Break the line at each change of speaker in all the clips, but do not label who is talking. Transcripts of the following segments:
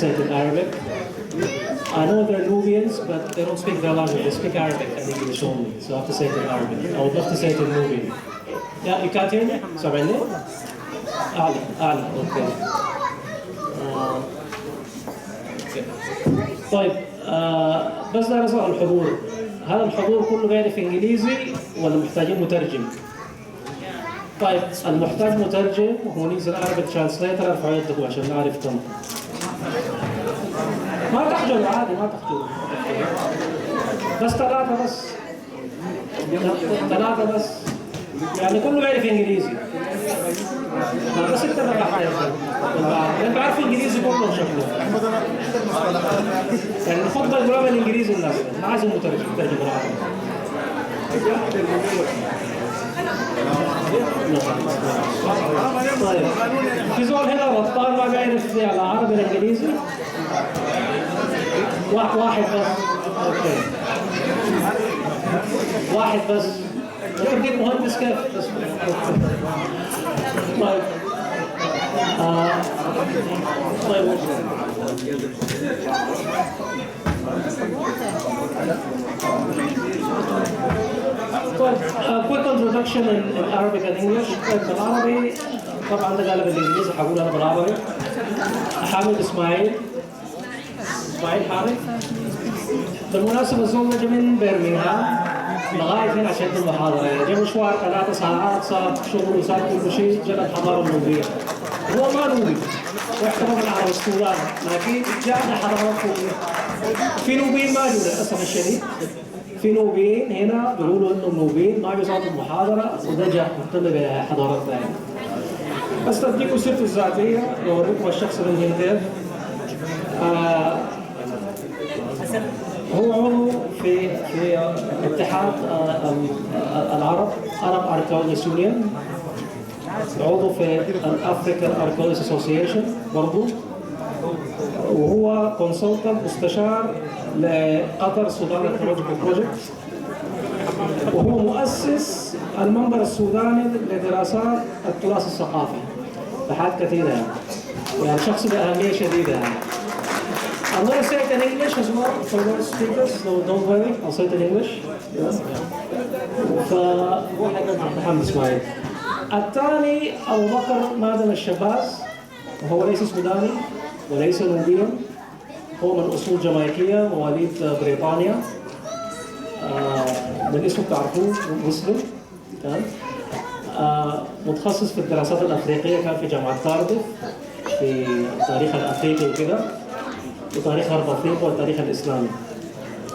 say it in Arabic. I know they're Nubians, but they don't speak their language. They speak Arabic and English only, so I have to say it in Arabic. I would love to say it in Nubian. Yeah, you can't hear me? سامعني؟ أعلى أوكي. طيب بس ده رسائل الحضور. هل الحضور كله قاعد في إنجليزي ولا محتاجين مترجم؟ طيب المحتاج مترجم هو نيزل Arabic translator ارفع يدكم عشان نعرف كم. ما تحجروا عادي ما تحجروا. بس ثلاثة بس. ثلاثة بس. يعني كله يعرف انجليزي. بس انت ما بحتاج. انت عارف انجليزي كله شكله. يعني نفضل البرامج الانجليزي الناس ما عايز مترجم ترجم العربي. طيب في زول هنا بطال ما بيعرف على العربي الانجليزي؟ واحد بس. اوكي. واحد بس. تجيب مهندس كيف؟ طيب. طيب. quick introduction in Arabic and English. بالعربي طبعا ده قال بالانجليزي هقول انا بالعربي. حامد اسماعيل حامد. بالمناسبة الزول جا من برمنغهام لغاية هنا عشان المحاضرة، يعني جا مشوار 3 ساعات صار شغل وصار كل شيء جا الحضارة النوبية. هو ما نوبي واحترم العرب السودان، لكن جاء حضارات نوبية. في نوبيين ما جو للأسف الشديد. في نوبيين هنا بيقولوا انهم نوبيين ما بيصوتوا المحاضرة وده جاء مهتم بحضارات ثانية. بس تديكم سيرته الذاتية بوريكم الشخص ده من كيف. هو عضو في اتحاد العرب Arab Archaeologists Union، عضو في African Archaeologists Association برضو، وهو كونسلتنت مستشار لقطر السودان Archaeological Project، وهو مؤسس المنبر السوداني لدراسات التراث الثقافي في حاجات كثيرة يعني شخص بأهمية شديدة يعني. I'm going to say it in English as well for those speakers, so don't worry, I'll say it in English. فواحد محمد اسماعيل. الثاني أبو بكر مادن الشباز، وهو ليس سوداني وليس نوبيا، هو من أصول جامايكية مواليد بريطانيا. من اسمه تعرفوه مسلم. متخصص في الدراسات الأفريقية، كان في جامعة كارديف في التاريخ الأفريقي وكده، وتاريخ غرب افريقيا والتاريخ الاسلامي.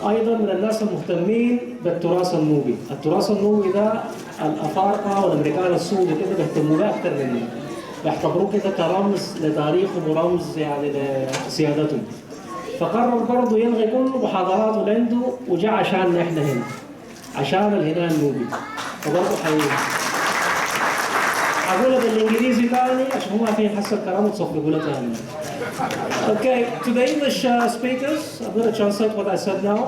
ايضا من الناس المهتمين بالتراث النوبي، التراث النوبي ده الافارقه والامريكان السود كده بيهتموا به اكثر منه، بيعتبروه كده كرمز لتاريخهم ورمز يعني لسيادتهم. فقرر برضه يلغي كل محاضراته اللي عنده وجاء عشاننا احنا هنا، عشان الهلال النوبي. فبرضه هقولها بالانجليزي ثاني عشان هم عارفين يحسوا الكلام وتصفقوا له ثاني. Okay, to the English speakers, I'm going to translate what I said now.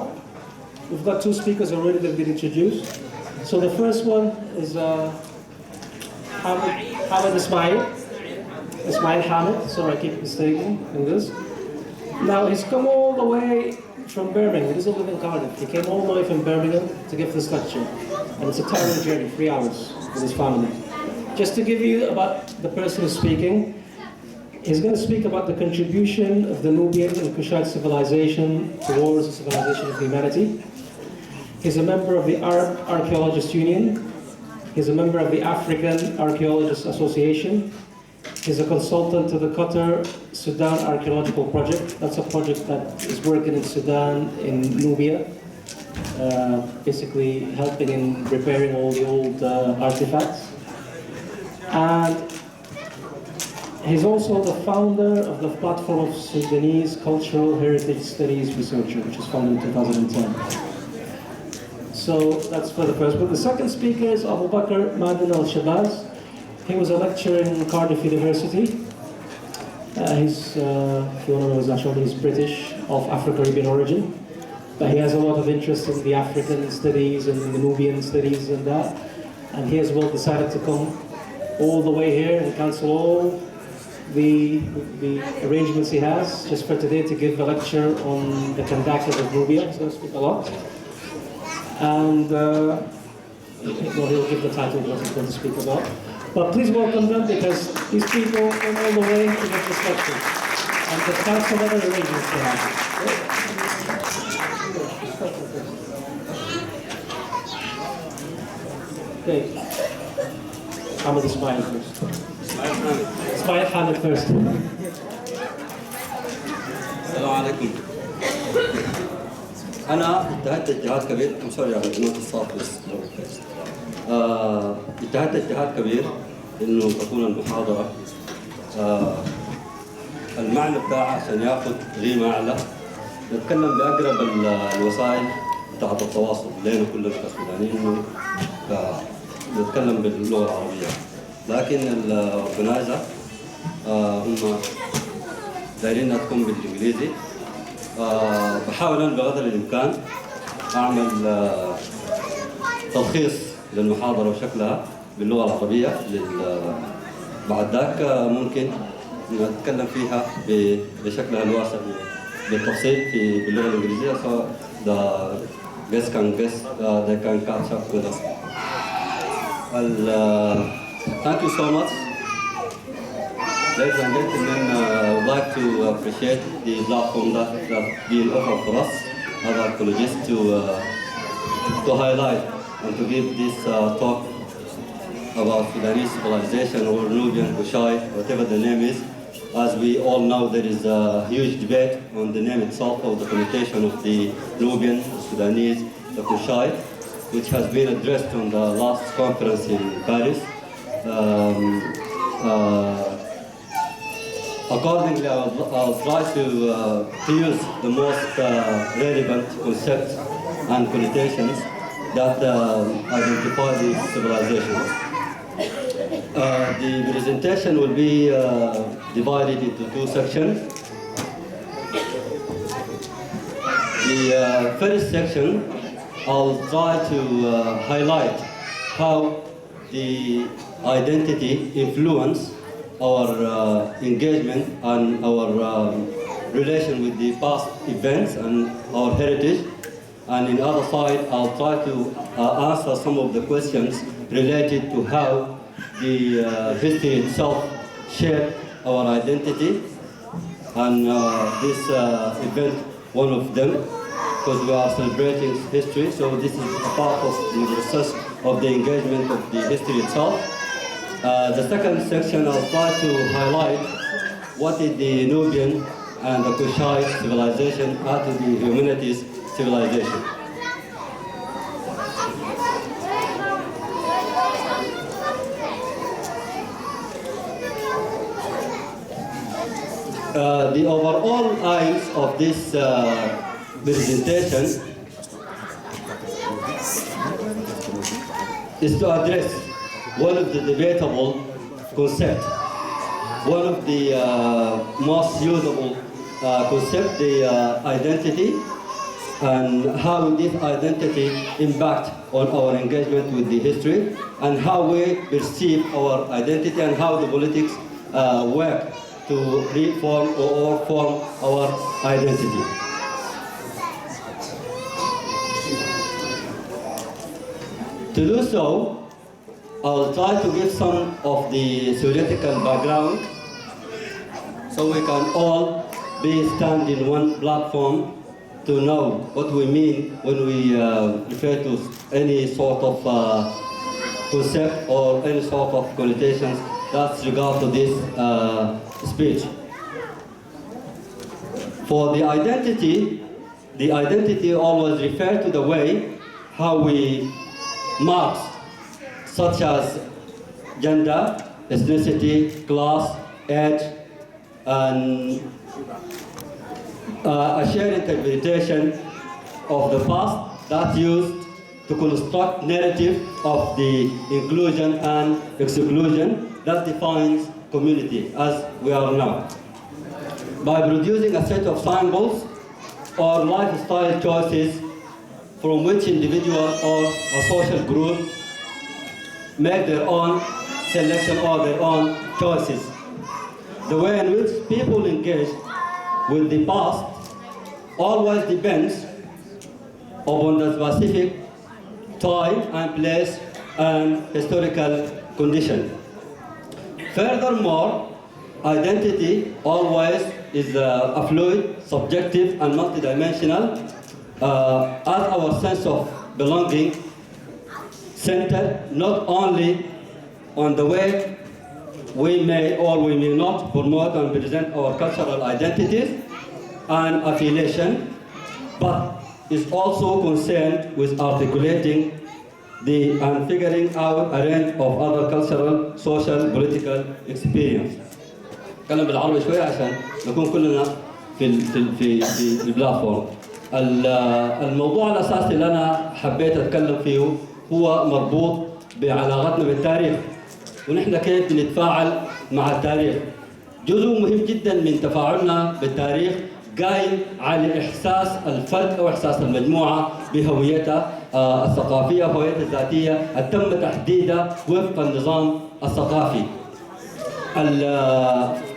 We've got 2 speakers already that have been introduced. So the first one is Hamid Ismail Hamid. Sorry, I keep mistaking in this. Now he's come all the way from Birmingham. He doesn't live in Cardiff. He came all the way from Birmingham to give this lecture, and it's a tiring journey, 3 hours with his family. Just to give you about the person who's speaking. He's going to speak about the contribution of the Nubian and Kushitc civilization towards the civilization of humanity. He's a member of the Arab Archaeologists Union. He's a member of the African Archaeologists Association. He's a consultant to the Qatar Sudan Archaeological Project. That's a project that is working in Sudan, in Nubia, basically helping in repairing all the old artifacts. And he's also the founder of the platform of Sudanese Cultural Heritage Studies Researcher, which was founded in 2010. So that's for the first. But the second speaker is Abu-Bakr Madin Al-Shabazz. He was a lecturer in Cardiff University. He's, if you want to know his nationality, he's British, of Afro-Caribbean origin. But he has a lot of interest in the African studies and the Nubian studies and that. And he as well decided to come all the way here and cancel all the arrangements he has just for today to give a lecture on the conductor of Nubian. He's going to speak a lot. And he'll give the title of what he's going to speak about. But please welcome them because these people came all the way to give this lecture. And discuss some other arrangements they have. Okay. Hamid Ismail first. Ismail Hamid first.
السلام عليكم. أنا اتهدت اجتهاد كبير. I'm sorry على النوت الصوت بس. اتهدت اجتهاد كبير إنه تكون المحاضرة المعنى بتاعها عشان ياخذ قيمة أعلى. نتكلم بأقرب الوسائل بتاعت التواصل لنا كلنا كسودانيين نتكلم باللغة العربية. لكن الأورجنايزر هم دايرين تكون بالإنجليزي. بحاول أنا بقدر الإمكان أعمل تلخيص للمحاضرة وشكلها باللغة العربية. بعد ذاك ممكن نتكلم فيها بشكلها الواسع بالتفصيل باللغة الإنجليزية. So the guests can they can catch up with us. Thank you so much. Ladies and gentlemen, I would like to appreciate the platform that's being offered for us as archaeologists to highlight and to give this talk about Sudanese civilization or Nubian, Kushitc, whatever the name is. As we all know, there is a huge debate on the name itself of the connotation of the Nubian, the Sudanese, the Kushitc, which has been addressed on the last conference in Paris. Accordingly, I'll try to use the most relevant concepts and connotations that identify these civilizations. The presentation will be divided into two sections. The first section, I'll try to highlight how the identity influence our engagement and our relation with the past events and our heritage. And in the other side, I'll try to answer some of the questions related to how the history itself shaped our identity. And this event, one of them, because we are celebrating history. So this is a part of the process of the engagement of the history itself. The second section, I'll try to highlight what is the Nubian and the Kushitc civilization are to the humanities civilization. The overall aims of this presentation is to address one of the debatable concepts, one of the most usable concepts, the identity, and how this identity impacts on our engagement with the history, and how we perceive our identity, and how the politics work to reform or form our identity. To do so, I will try to give some of the theoretical background so we can all be standing one platform to know what we mean when we refer to any sort of concept or any sort of connotations that's regard to this speech. For the identity always refers to the way how we mark such as gender, ethnicity, class, age, and a shared interpretation of the past that's used to construct narrative of the inclusion and exclusion that defines community as we are now. By producing a set of symbols or lifestyle choices from which individual or a social group make their own selection or their own choices. the way in which people engage with the past always depends upon the specific time and place and historical condition. Furthermore, identity always is a fluid, subjective, and multidimensional, as our sense of belonging centered not only on the way we may or we may not promote and present our cultural identities and affiliation, but is also concerned with articulating and figuring out a range of other cultural, social, political experience. أتكلم بالعربي شوية عشان نكون كلنا في البلاتفورم. الموضوع الأساسي اللي أنا حبيت أتكلم فيه هو مربوط بعلاقتنا بالتاريخ، ونحن كيف بنتفاعل مع التاريخ. جزء مهم جدا من تفاعلنا بالتاريخ قايم على إحساس الفرد أو إحساس المجموعة بهويتها الثقافية وهويتها الذاتية تم تحديدها وفق النظام الثقافي.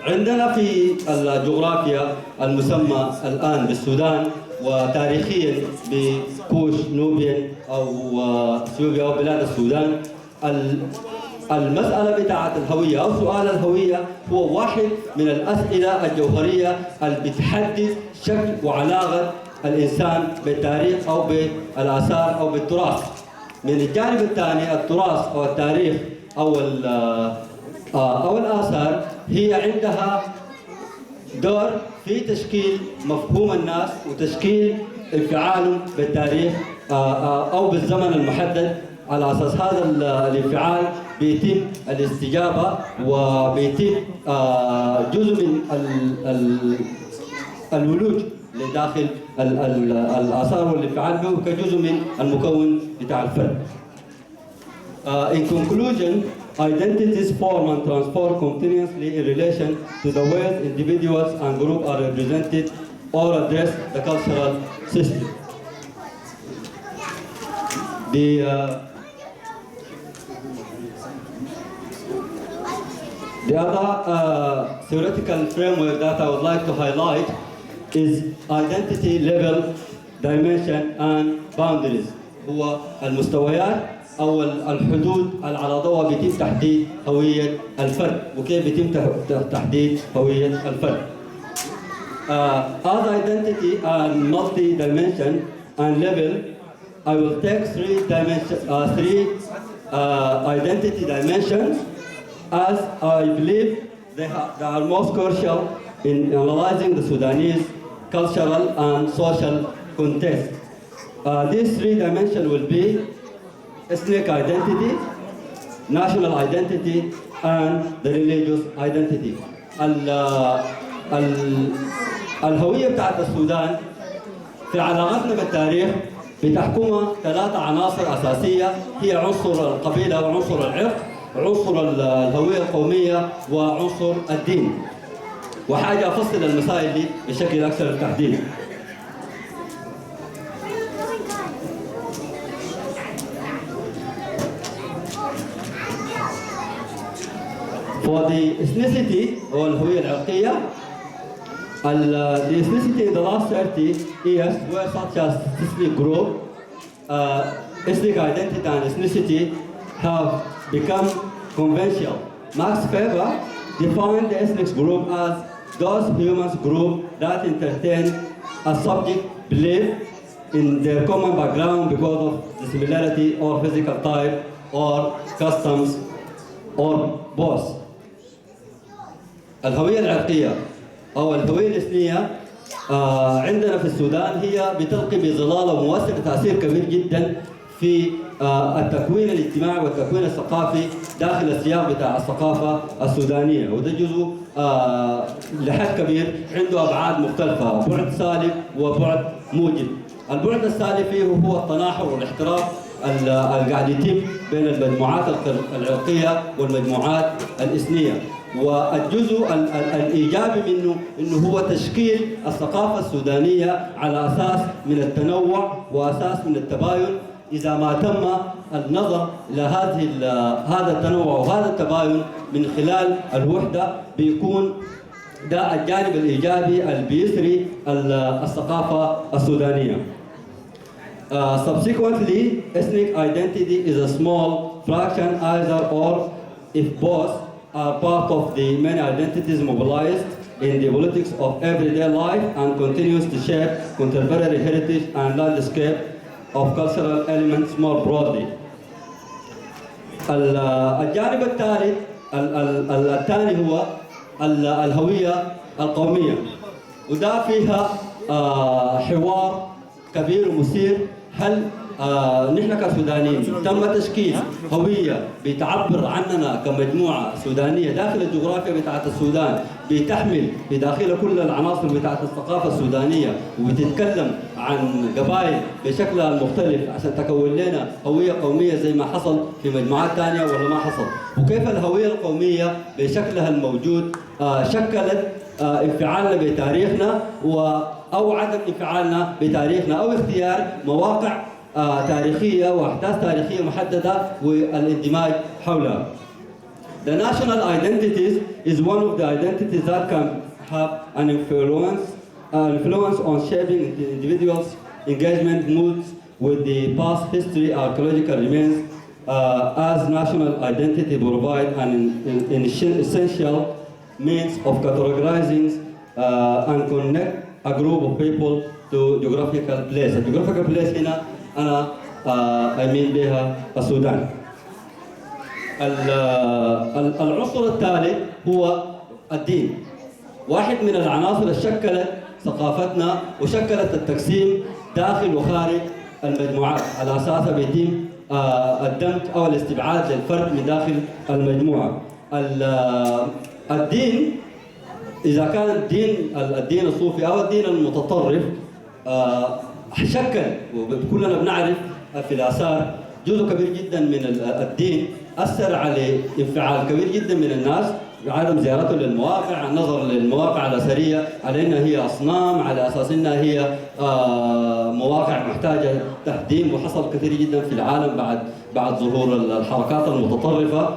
عندنا في الجغرافيا المسمى الآن بالسودان وتاريخيا بكوش نوبيان أو اثيوبيا أو بلاد السودان، المسألة بتاعت الهوية أو سؤال الهوية هو واحد من الأسئلة الجوهرية اللي بتحدد شكل وعلاقة الإنسان بالتاريخ أو بالآثار أو بالتراث. من الجانب الثاني التراث أو التاريخ أو الآثار هي عندها دور في تشكيل مفهوم الناس وتشكيل انفعالهم بالتاريخ أو بالزمن المحدد. على أساس هذا الانفعال بيتم الاستجابة وبيتم جزء من الولوج لداخل الآثار والانفعال به كجزء من المكون بتاع الفرد. In conclusion, identities form and transform continuously in relation to the ways individuals and groups are represented or address the cultural system. The other theoretical framework that I would like to highlight is identity level, dimension and boundaries. هو المستويات أو الحدود اللي على ضوء بيتم تحديد هوية الفرد وكيف بيتم تحديد هوية الفرد. As identity and multi-dimension and level, I will take three identity dimensions as I believe they are most crucial in analyzing the Sudanese cultural and social context. These three dimensions will be ethnic identity, national identity, and the religious identity. الهوية بتاعت السودان في علاقتنا بالتاريخ بتحكمها ثلاثة عناصر أساسية، هي عنصر القبيلة وعنصر العرق، عنصر الهوية القومية، وعنصر الدين. وحاجة أفصل المسائل دي بشكل أكثر تحديد. For the ethnicity or الهوية العرقية, the ethnicity in the last 30 years were such as ethnic group, ethnic identity and ethnicity have become conventional. Max Weber defined the ethnic group as those human groups that entertain a subject belief in their common background because of the similarity or physical type or customs or both. الهوية العرقية أو الهوية الإثنية عندنا في السودان هي بتلقي بظلال ومؤثر تأثير كبير جدا في التكوين الاجتماعي والتكوين الثقافي داخل السياق بتاع الثقافة السودانية، وده جزء لحد كبير عنده أبعاد مختلفة، بعد سالب وبعد موجب. البعد السالب فيه هو التناحر والاحتراف اللي قاعد يتم بين المجموعات العرقية والمجموعات الإثنية. والجزء الإيجابي منه إنه هو تشكيل الثقافة السودانية على أساس من التنوع وأساس من التباين. إذا ما تم النظر إلى هذا التنوع وهذا التباين من خلال الوحدة بيكون ده الجانب الإيجابي اللي بيثري الثقافة السودانية. Subsequently, ethnic identity is a small fraction either or, if both are part of the many identities mobilized in the politics of everyday life and continues to shape contemporary heritage and landscape of cultural elements more broadly. الجانب الثالث الثاني هو الهوية القومية، وده فيها حوار كبير ومثير. هل نحن كسودانيين تم تشكيل هوية بتعبر عننا كمجموعة سودانية داخل الجغرافيا بتاعت السودان، بتحمل بداخلها كل العناصر بتاعت الثقافة السودانية وبتتكلم عن قبائل بشكلها المختلف عشان تكون لنا هوية قومية زي ما حصل في مجموعات ثانية ولا ما حصل؟ وكيف الهوية القومية بشكلها الموجود شكلت انفعالنا بتاريخنا أو عدم انفعالنا بتاريخنا أو اختيار مواقع تاريخية وأحداث تاريخية محددة والاندماج حولها. The national identities is one of the identities that can have an influence on shaping the individual's engagement moods with the past history. Archaeological remains as national identity provide an essential means of categorizing and connect a group of people to geographical place. The geographical place هنا أنا أميل بها السودان. العنصر الثالث هو الدين. واحد من العناصر اللي شكلت ثقافتنا وشكلت التقسيم داخل وخارج المجموعات، على أساسها بيتم الدمج أو الاستبعاد للفرد من داخل المجموعة. الدين إذا كان الدين الصوفي أو الدين المتطرف شكل، وكلنا بنعرف في الآثار جزء كبير جدا من الدين أثر على انفعال كبير جدا من الناس بعدم زيارته للمواقع، النظر للمواقع الأثرية على أنها هي أصنام، على أساس أنها هي مواقع محتاجة تهديم. وحصل كثير جدا في العالم بعد ظهور الحركات المتطرفة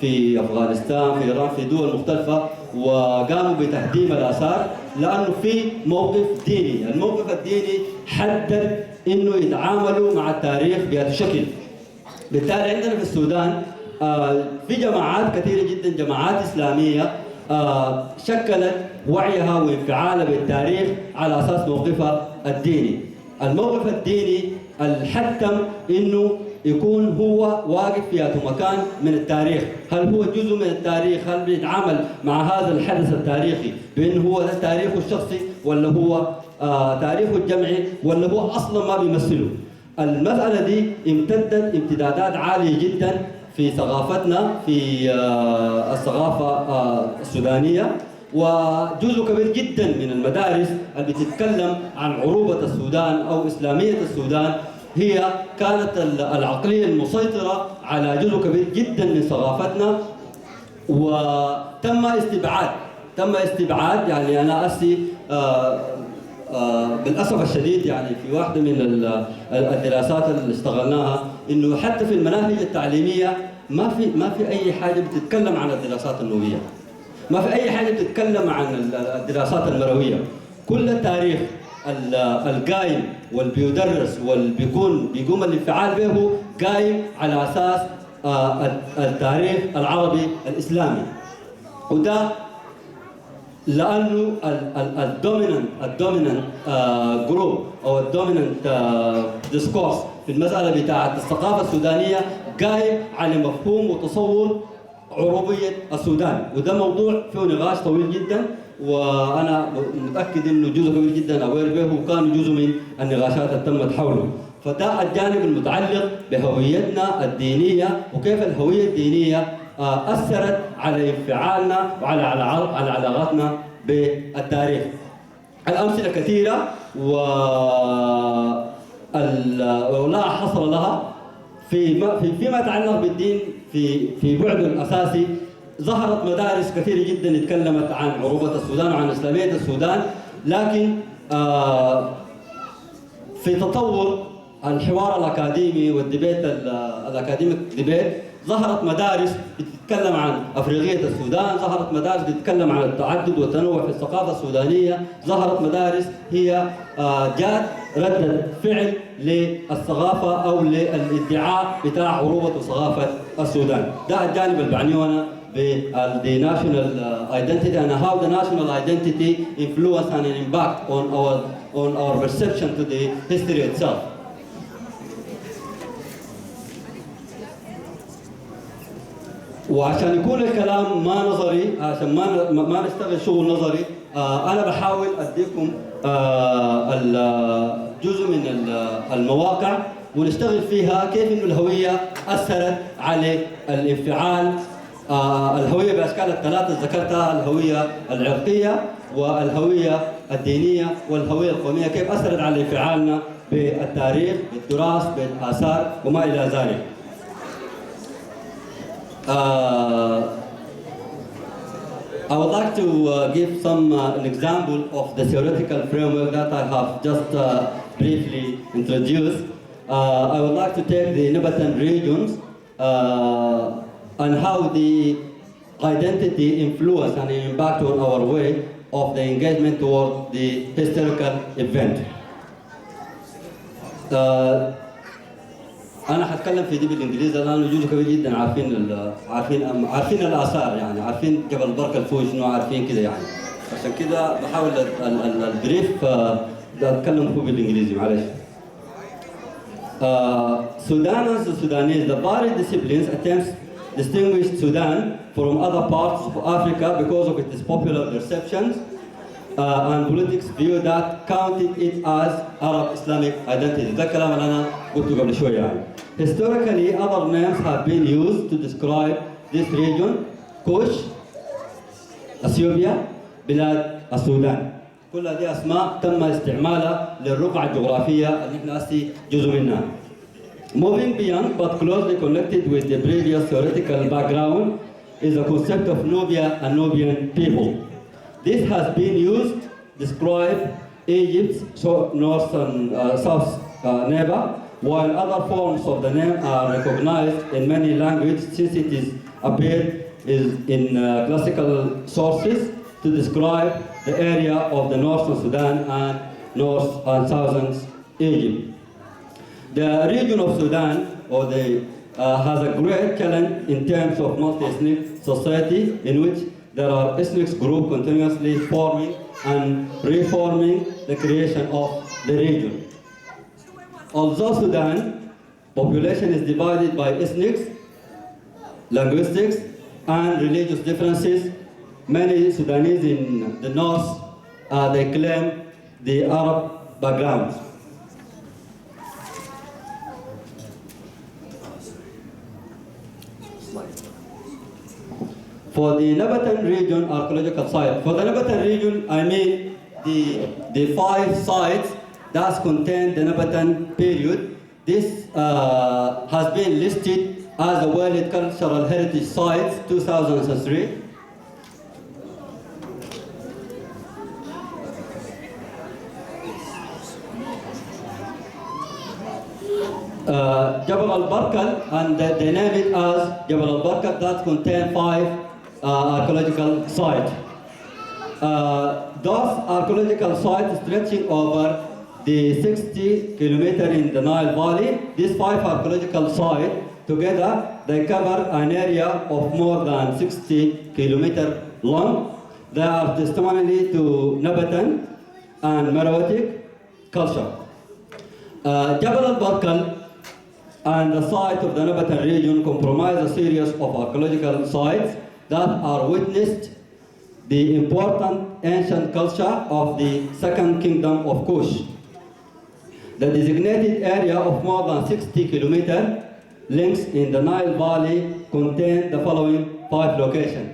في أفغانستان، في إيران، في دول مختلفة، وقاموا بتهديم الآثار لأنه في موقف ديني. الموقف الديني حدد إنه يتعاملوا مع التاريخ بهذا الشكل. بالتالي عندنا في السودان في جماعات كثيرة جدا، جماعات إسلامية شكلت وعيها وانفعالها بالتاريخ على أساس موقفها الديني. الموقف الديني الحتم إنه يكون هو واقف في مكان من التاريخ. هل هو جزء من التاريخ؟ هل بيتعامل مع هذا الحدث التاريخي بأنه هو ده تاريخه الشخصي، ولا هو تاريخه الجمعي، ولا هو أصلا ما بيمثله؟ المسألة دي امتدت امتدادات عالية جدا في ثقافتنا، في الثقافة السودانية، وجزء كبير جدا من المدارس اللي بتتكلم عن عروبة السودان أو إسلامية السودان هي كانت العقلية المسيطرة على جزء كبير جدا من ثقافتنا، وتم استبعاد يعني أنا أسي بالأسف الشديد يعني في واحدة من الدراسات اللي اشتغلناها إنه حتى في المناهج التعليمية ما في أي حاجة بتتكلم عن الدراسات النوبية، ما في أي حاجة بتتكلم عن الدراسات المروية. كل التاريخ القايم واللي بيدرس واللي بيقوم الانفعال به قايم على أساس التاريخ العربي الإسلامي، وده لأنه الدوميننت جروب أو الدوميننت ديسكورس في المسألة بتاعت الثقافة السودانية قايم على مفهوم وتصور عروبية السودان، وده موضوع فيه نقاش طويل جدا، وأنا متأكد إنه جزء كبير جدا أوير به وكان جزء من النقاشات اللي تمت حوله. فده الجانب المتعلق بهويتنا الدينية وكيف الهوية الدينية أثرت على انفعالنا وعلى علاقاتنا بالتاريخ. الأمثلة كثيرة ولا حصر لها فيما يتعلق بالدين. في بعده الأساسي ظهرت مدارس كثيرة جدا اتكلمت عن عروبة السودان وعن إسلامية السودان، لكن في تطور الحوار الأكاديمي والديبيت الأكاديميك ديبيت ظهرت مدارس بتتكلم عن أفريقية السودان، ظهرت مدارس بتتكلم عن التعدد والتنوع في الثقافة السودانية، ظهرت مدارس هي جات ردة فعل للثقافة أو للادعاء بتاع عروبة وثقافة السودان. ده الجانب اللي بعنيه أنا the national identity and how the national identity influence and an impact on our perception to the history itself. وعشان يكون الكلام ما نظري، عشان ما نشتغل شغل نظري، انا بحاول اديكم جزء من المواقع ونشتغل فيها كيف انه الهويه اثرت على الانفعال، الهويه باشكال الثلاثه اللي ذكرتها، الهويه العرقيه والهويه الدينيه والهويه القوميه، كيف اثرت على انفعالنا بالتاريخ، بالتراث، بالاثار وما الى ذلك. I would like to give an example of the theoretical framework that I have just briefly introduced. I would like to take the Nubian regions and how the identity influence and impact on our way of the engagement toward the historical event. أنا حتكلم في دي بالإنجليزي لأنه جزء كبير جدا عارفين الآثار، يعني عارفين جبل بركة الفوق شنو، عارفين كده يعني. عشان كده بحاول البريف أتكلم فيه بالإنجليزي معلش. Sudan and the Sudanese, the varied disciplines attempts distinguish Sudan from other parts of Africa because of its popular perceptions and politics view that counted it as Arab Islamic identity. ده الكلام اللي أنا قلته قبل شوية يعني. Historically, other names have been used to describe this region: Kush, Ethiopia, بلاد السودان. كل هذه أسماء تم استعمالها للرقعة الجغرافية اللي احنا هسي جزء منها. Moving beyond but closely connected with the previous theoretical background is the concept of Nubia and Nubian people. This has been used to describe Egypt's north and south neighbor, while other forms of the name are recognized in many languages since it is appeared in classical sources to describe the area of the northern Sudan and north and southern Egypt. The region of Sudan has a great challenge in terms of multi-ethnic society in which there are ethnic groups continuously forming and reforming the creation of the region. Although Sudan population is divided by ethnics, linguistics, and religious differences, many Sudanese in the north they claim the Arab background. For the Nubian region archaeological site, for the Nubian region, I mean the 5 sites that contain the Nubian period. This has been listed as a World Cultural Heritage Site 2003. Jabal al-Barkal, and they name it as Jabal al-Barkal, that contain 5 archaeological sites. Those archaeological sites stretching over the 60 kilometers in the Nile Valley. These 5 archaeological sites together, they cover an area of more than 60 kilometers long. They are testimony to Nubian and Meroitic culture. Jabal al-Barkal and the site of the Nubian region comprise a series of archaeological sites that are witnessed the important ancient culture of the Second Kingdom of Kush. The designated area of more than 60 kilometers length in the Nile Valley contain the following 5 locations.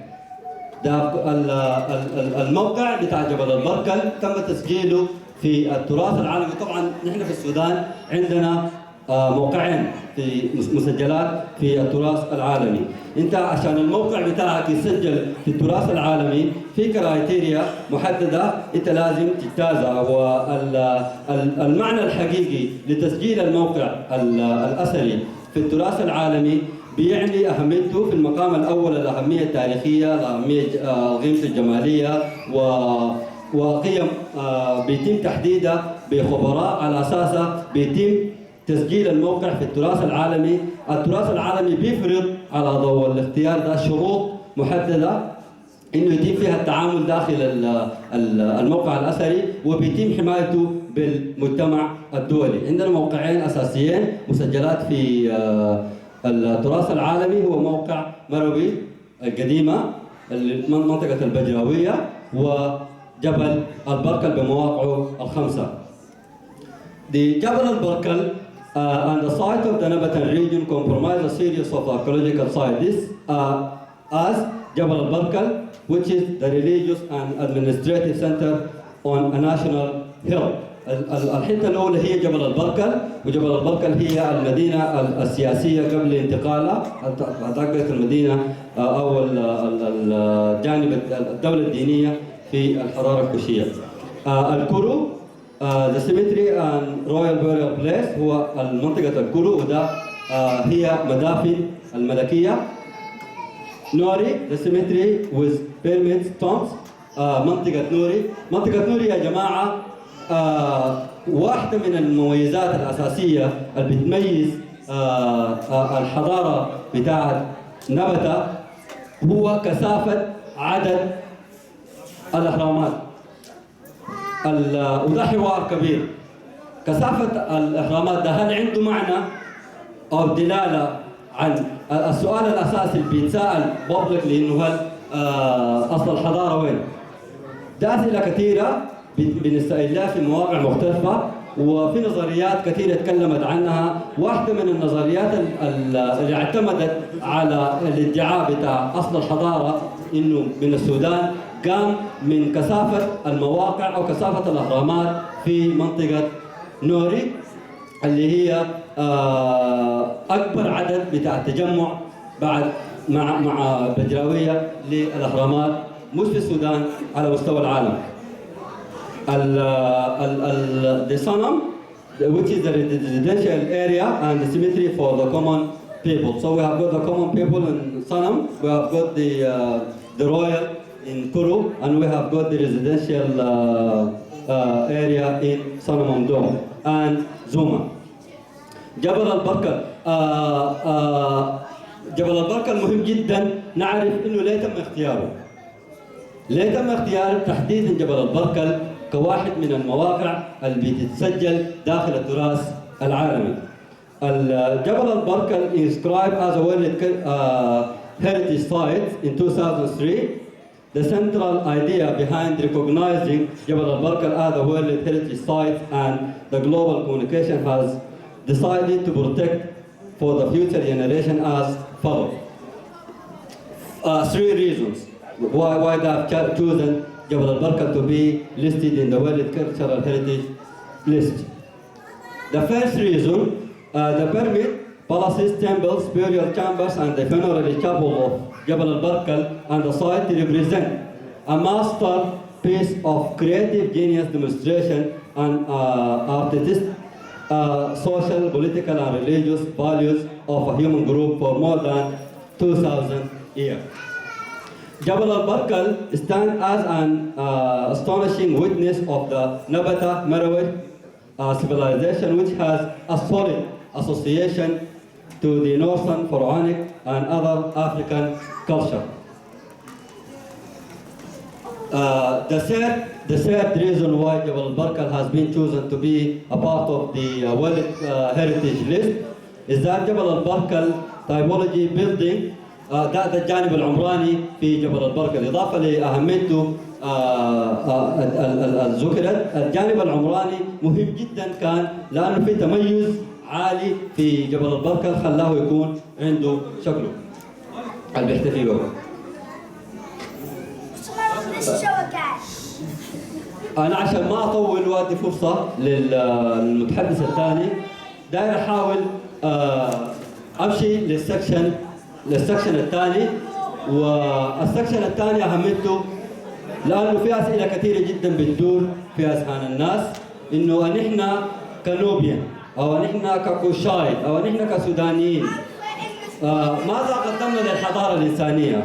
الموقع بتاع جبل البركل تم تسجيله في التراث العالمي. طبعا نحن في السودان عندنا موقعين في مسجلات في التراث العالمي. انت عشان الموقع بتاعك يسجل في التراث العالمي في كرايتيريا محدده انت لازم تجتازها، والمعنى الحقيقي لتسجيل الموقع الاثري في التراث العالمي بيعني أهميته في المقام الأول الأهمية التاريخية، الأهمية القيمة الجمالية وقيم بيتم تحديدها بخبراء على أساسها بيتم تسجيل الموقع في التراث العالمي. التراث العالمي بيفرض على ضوء الاختيار ده شروط محددة انه يتم فيها التعامل داخل الموقع الاثري وبيتم حمايته بالمجتمع الدولي. عندنا موقعين اساسيين مسجلات في التراث العالمي، هو موقع مروي القديمه منطقه البجراويه وجبل البركل بمواقعه الخمسه. جبل البركل and the site of the Nabatan region comprise a series of archaeological sites. This as Jabal al-Barkal, which is the religious and administrative center on a national hill. الحته الاولى هي جبل البركل، وجبل البركل هي المدينه السياسيه قبل انتقالها اعتقد المدينه او الجانب الدوله الدينيه في الحضاره الكوشيه. الكرو the cemetery and royal burial place هو المنطقه الكرو، وده هي مدافن الملكيه. نوري the cemetery with pyramids tombs منطقة نوري يا جماعة واحدة من المميزات الأساسية اللي بتميز الحضارة بتاعت نبتة هو كثافة عدد الأهرامات. وده حوار كبير. كثافة الأهرامات ده هل عنده معنى أو دلالة عن السؤال الأساسي اللي بيتساءل بابليكلي إنه هل أصل الحضارة وين؟ ده أسئلة كثيرة بنستقل لها في مواقع مختلفة، وفي نظريات كثيرة تكلمت عنها. واحدة من النظريات اللي اعتمدت على الادعاء بتاع أصل الحضارة إنه من السودان قام من كثافة المواقع أو كثافة الأهرامات في منطقة نوري اللي هي أكبر عدد بتاع التجمع بعد مع بجراوية للأهرامات مش في السودان على مستوى العالم. The Sanam, which is the residential area and the cemetery for the common people. So we have got the common people in Sanam, we have got the royal in Kuru, and we have got the residential area in Sanamamdo and Zuma. جبل البركل جبل البركل مهم جدا نعرف انه ليه تم اختياره. ليه تم اختيار تحديدا جبل البركل كواحد من المواقع اللي بتتسجل داخل التراث العالمي. جبل البركل is described as a World Heritage Site in 2003. The central idea behind recognizing Jabal al-Barkal as a World Heritage Site and the global communication has decided to protect for the future generation as follows. Three reasons why they have chosen Jabal al-Barkal to be listed in the World Cultural Heritage list. The first reason, the pyramid, palaces, temples, burial chambers, and the funerary chapel of Jabal al-Barkal and the site represent a masterpiece of creative genius demonstration and artistic, social, political, and religious values of a human group for more than 2,000 years. Jabal al-Barkal stands as an astonishing witness of the Nabata Meroid civilization, which has a solid association to the Northern Pharaonic and other African culture. The third reason why Jabal al-Barkal has been chosen to be a part of the World Heritage list is that Jabal al-Barkal typology building ده الجانب العمراني في جبل البركل. إضافة لأهميته ذكرت الجانب العمراني مهم جدا كان لأنه في تميز عالي في جبل البركل خلاه يكون عنده شكله اللي بيحتفي به. أنا عشان ما أطول وأدي فرصة للمتحدث الثاني داير أحاول أمشي للسكشن الثاني. والسكشن الثاني أهميته لأنه في أسئلة كثيرة جدا بتدور في أذهان الناس إنه نحن كنوبيان أو نحن ككوشايت أو نحن كسودانيين ماذا قدمنا للحضارة الإنسانية؟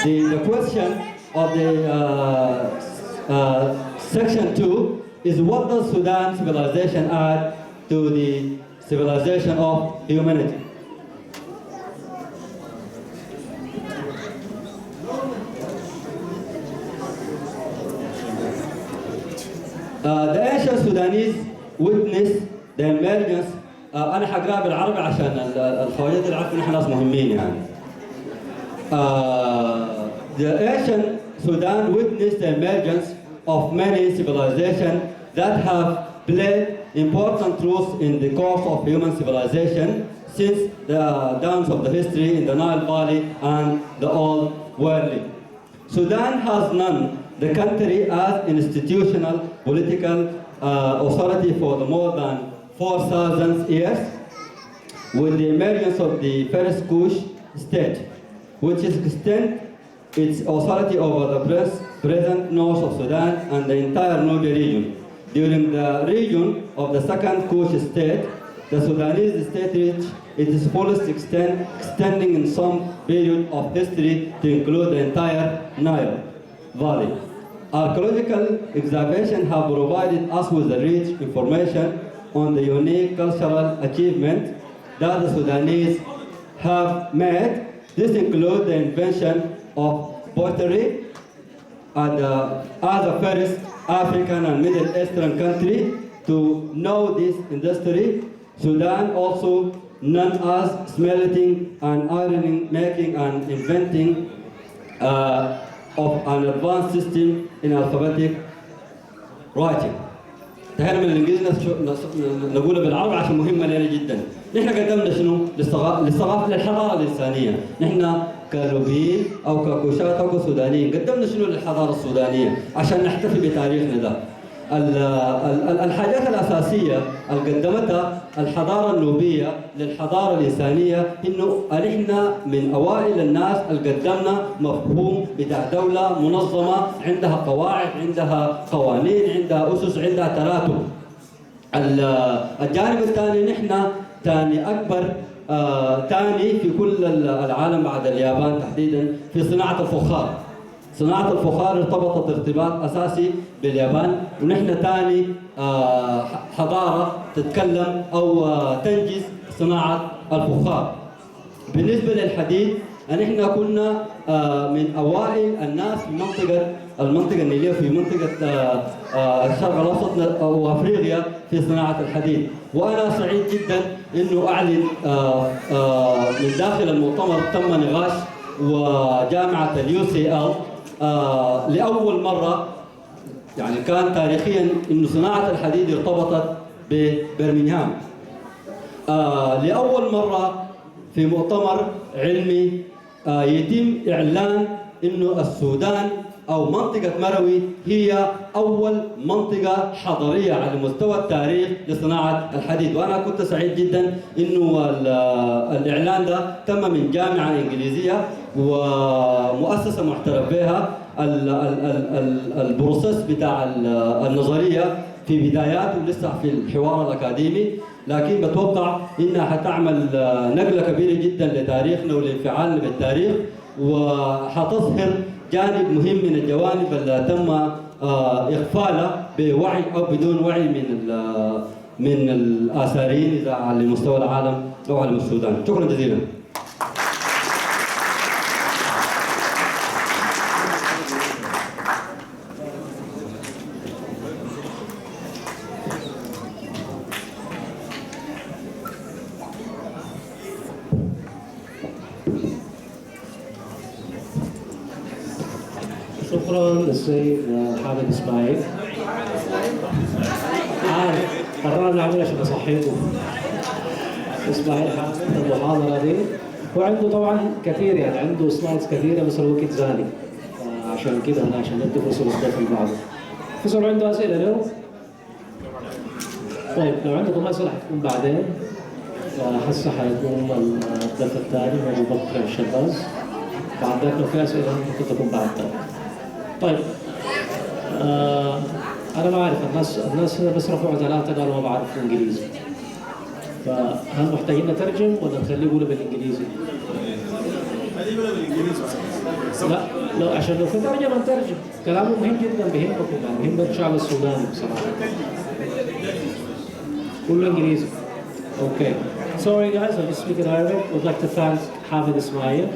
The question of the section 2 is what does Sudan civilization add to the civilization of humanity? The ancient Sudanese witnessed the emergence. أنا حقرأ بالعربي عشان الخواجات اللي عارفين إحنا ناس مهمين يعني. The ancient Sudan witnessed the emergence of many civilizations that have played important roles in the course of human civilization since the dawns of the history in the Nile Valley and the Old World. Sudan has known the country as institutional political authority for the more than 4,000 years, with the emergence of the first Kush state, which extends its authority over the present north of Sudan and the entire Nubian region. During the region of the second Kush state, the Sudanese state reached its fullest extent, extending in some period of history to include the entire Nile Valley. Archaeological excavations have provided us with the rich information on the unique cultural achievements that the Sudanese have made. This includes the invention of pottery as the first African and Middle Eastern country to know this industry. Sudan also known as smelting and ironing, making and inventing of an advanced system in alphabetic writing. تهرب من الانجليزي نقولها بالعربي عشان مهمه لنا جدا. نحن قدمنا شنو؟ للثقافه للحضاره الانسانيه، نحن كنوبيين او ككوشات او كسودانيين قدمنا شنو للحضاره السودانيه عشان نحتفي بتاريخنا ده. الحاجات الاساسيه اللي قدمتها الحضاره النوبيه للحضاره الانسانيه انه نحن من اوائل الناس اللي قدمنا مفهوم بتاع دوله منظمه عندها قواعد، عندها قوانين، عندها اسس، عندها تراتب. الجانب الثاني نحن ثاني اكبر ثاني في كل العالم بعد اليابان تحديدا في صناعه الفخار. صناعة الفخار ارتبطت ارتباط أساسي باليابان، ونحن ثاني حضارة تتكلم أو تنجز صناعة الفخار. بالنسبة للحديد نحن كنا من أوائل الناس في المنطقة النيلية، في منطقة الشرق الأوسط وأفريقيا في صناعة الحديد. وأنا سعيد جدا إنه أعلن من داخل المؤتمر تم نقاش وجامعة UCL لأول مرة يعني كان تاريخيا إنه صناعة الحديد ارتبطت ببرمنغهام. لأول مرة في مؤتمر علمي يتم إعلان إنه السودان أو منطقة مروي هي أول منطقة حضرية على مستوى التاريخ لصناعة الحديد. وأنا كنت سعيد جدا إنه الإعلان ده تم من جامعة إنجليزية ومؤسسة معترف بها. البروسيس بتاع النظرية في بداياته لسه في الحوار الأكاديمي، لكن بتوقع إنها حتعمل نقلة كبيرة جدا لتاريخنا ولانفعالنا بالتاريخ، وحتظهر جانب مهم من الجوانب اللي تم إغفالها بوعي أو بدون وعي من الآثاريين إذا على مستوى العالم أو على مستوى السودان. شكرا جزيلا.
شكرا للسيد حامد اسماعيل. قررنا نعمل عشان نصحيكم. اسماعيل حامد المحاضرة دي وعنده طبعا كثير يعني عنده سلايدز كثيرة بس الوقت زاني، عشان كده عشان ندي فرصة للضيف البعض. فيصل عنده أسئلة له؟ طيب لو عندكم أسئلة حتكون بعدين. هسه حيكون الضيف الثاني هو أبو-بكر الشباز. بعد ذاك لو في أسئلة ممكن تكون بعد ذاك. طيب أنا ما أعرف الناس بس رفعوا ثلاثة قالوا ما بعرف إنجليزي. فهل محتاجين نترجم ولا نخليه يقوله بالانجليزي؟ لا عشان لو في ترجمة نترجم، كلامه مهم جدا بيهمكم يعني بيهم الشعب السوداني بصراحة. قولوا انجليزي. Okay. Sorry guys, I'll just speak in Arabic. We'd like to thank Hafid Ismail.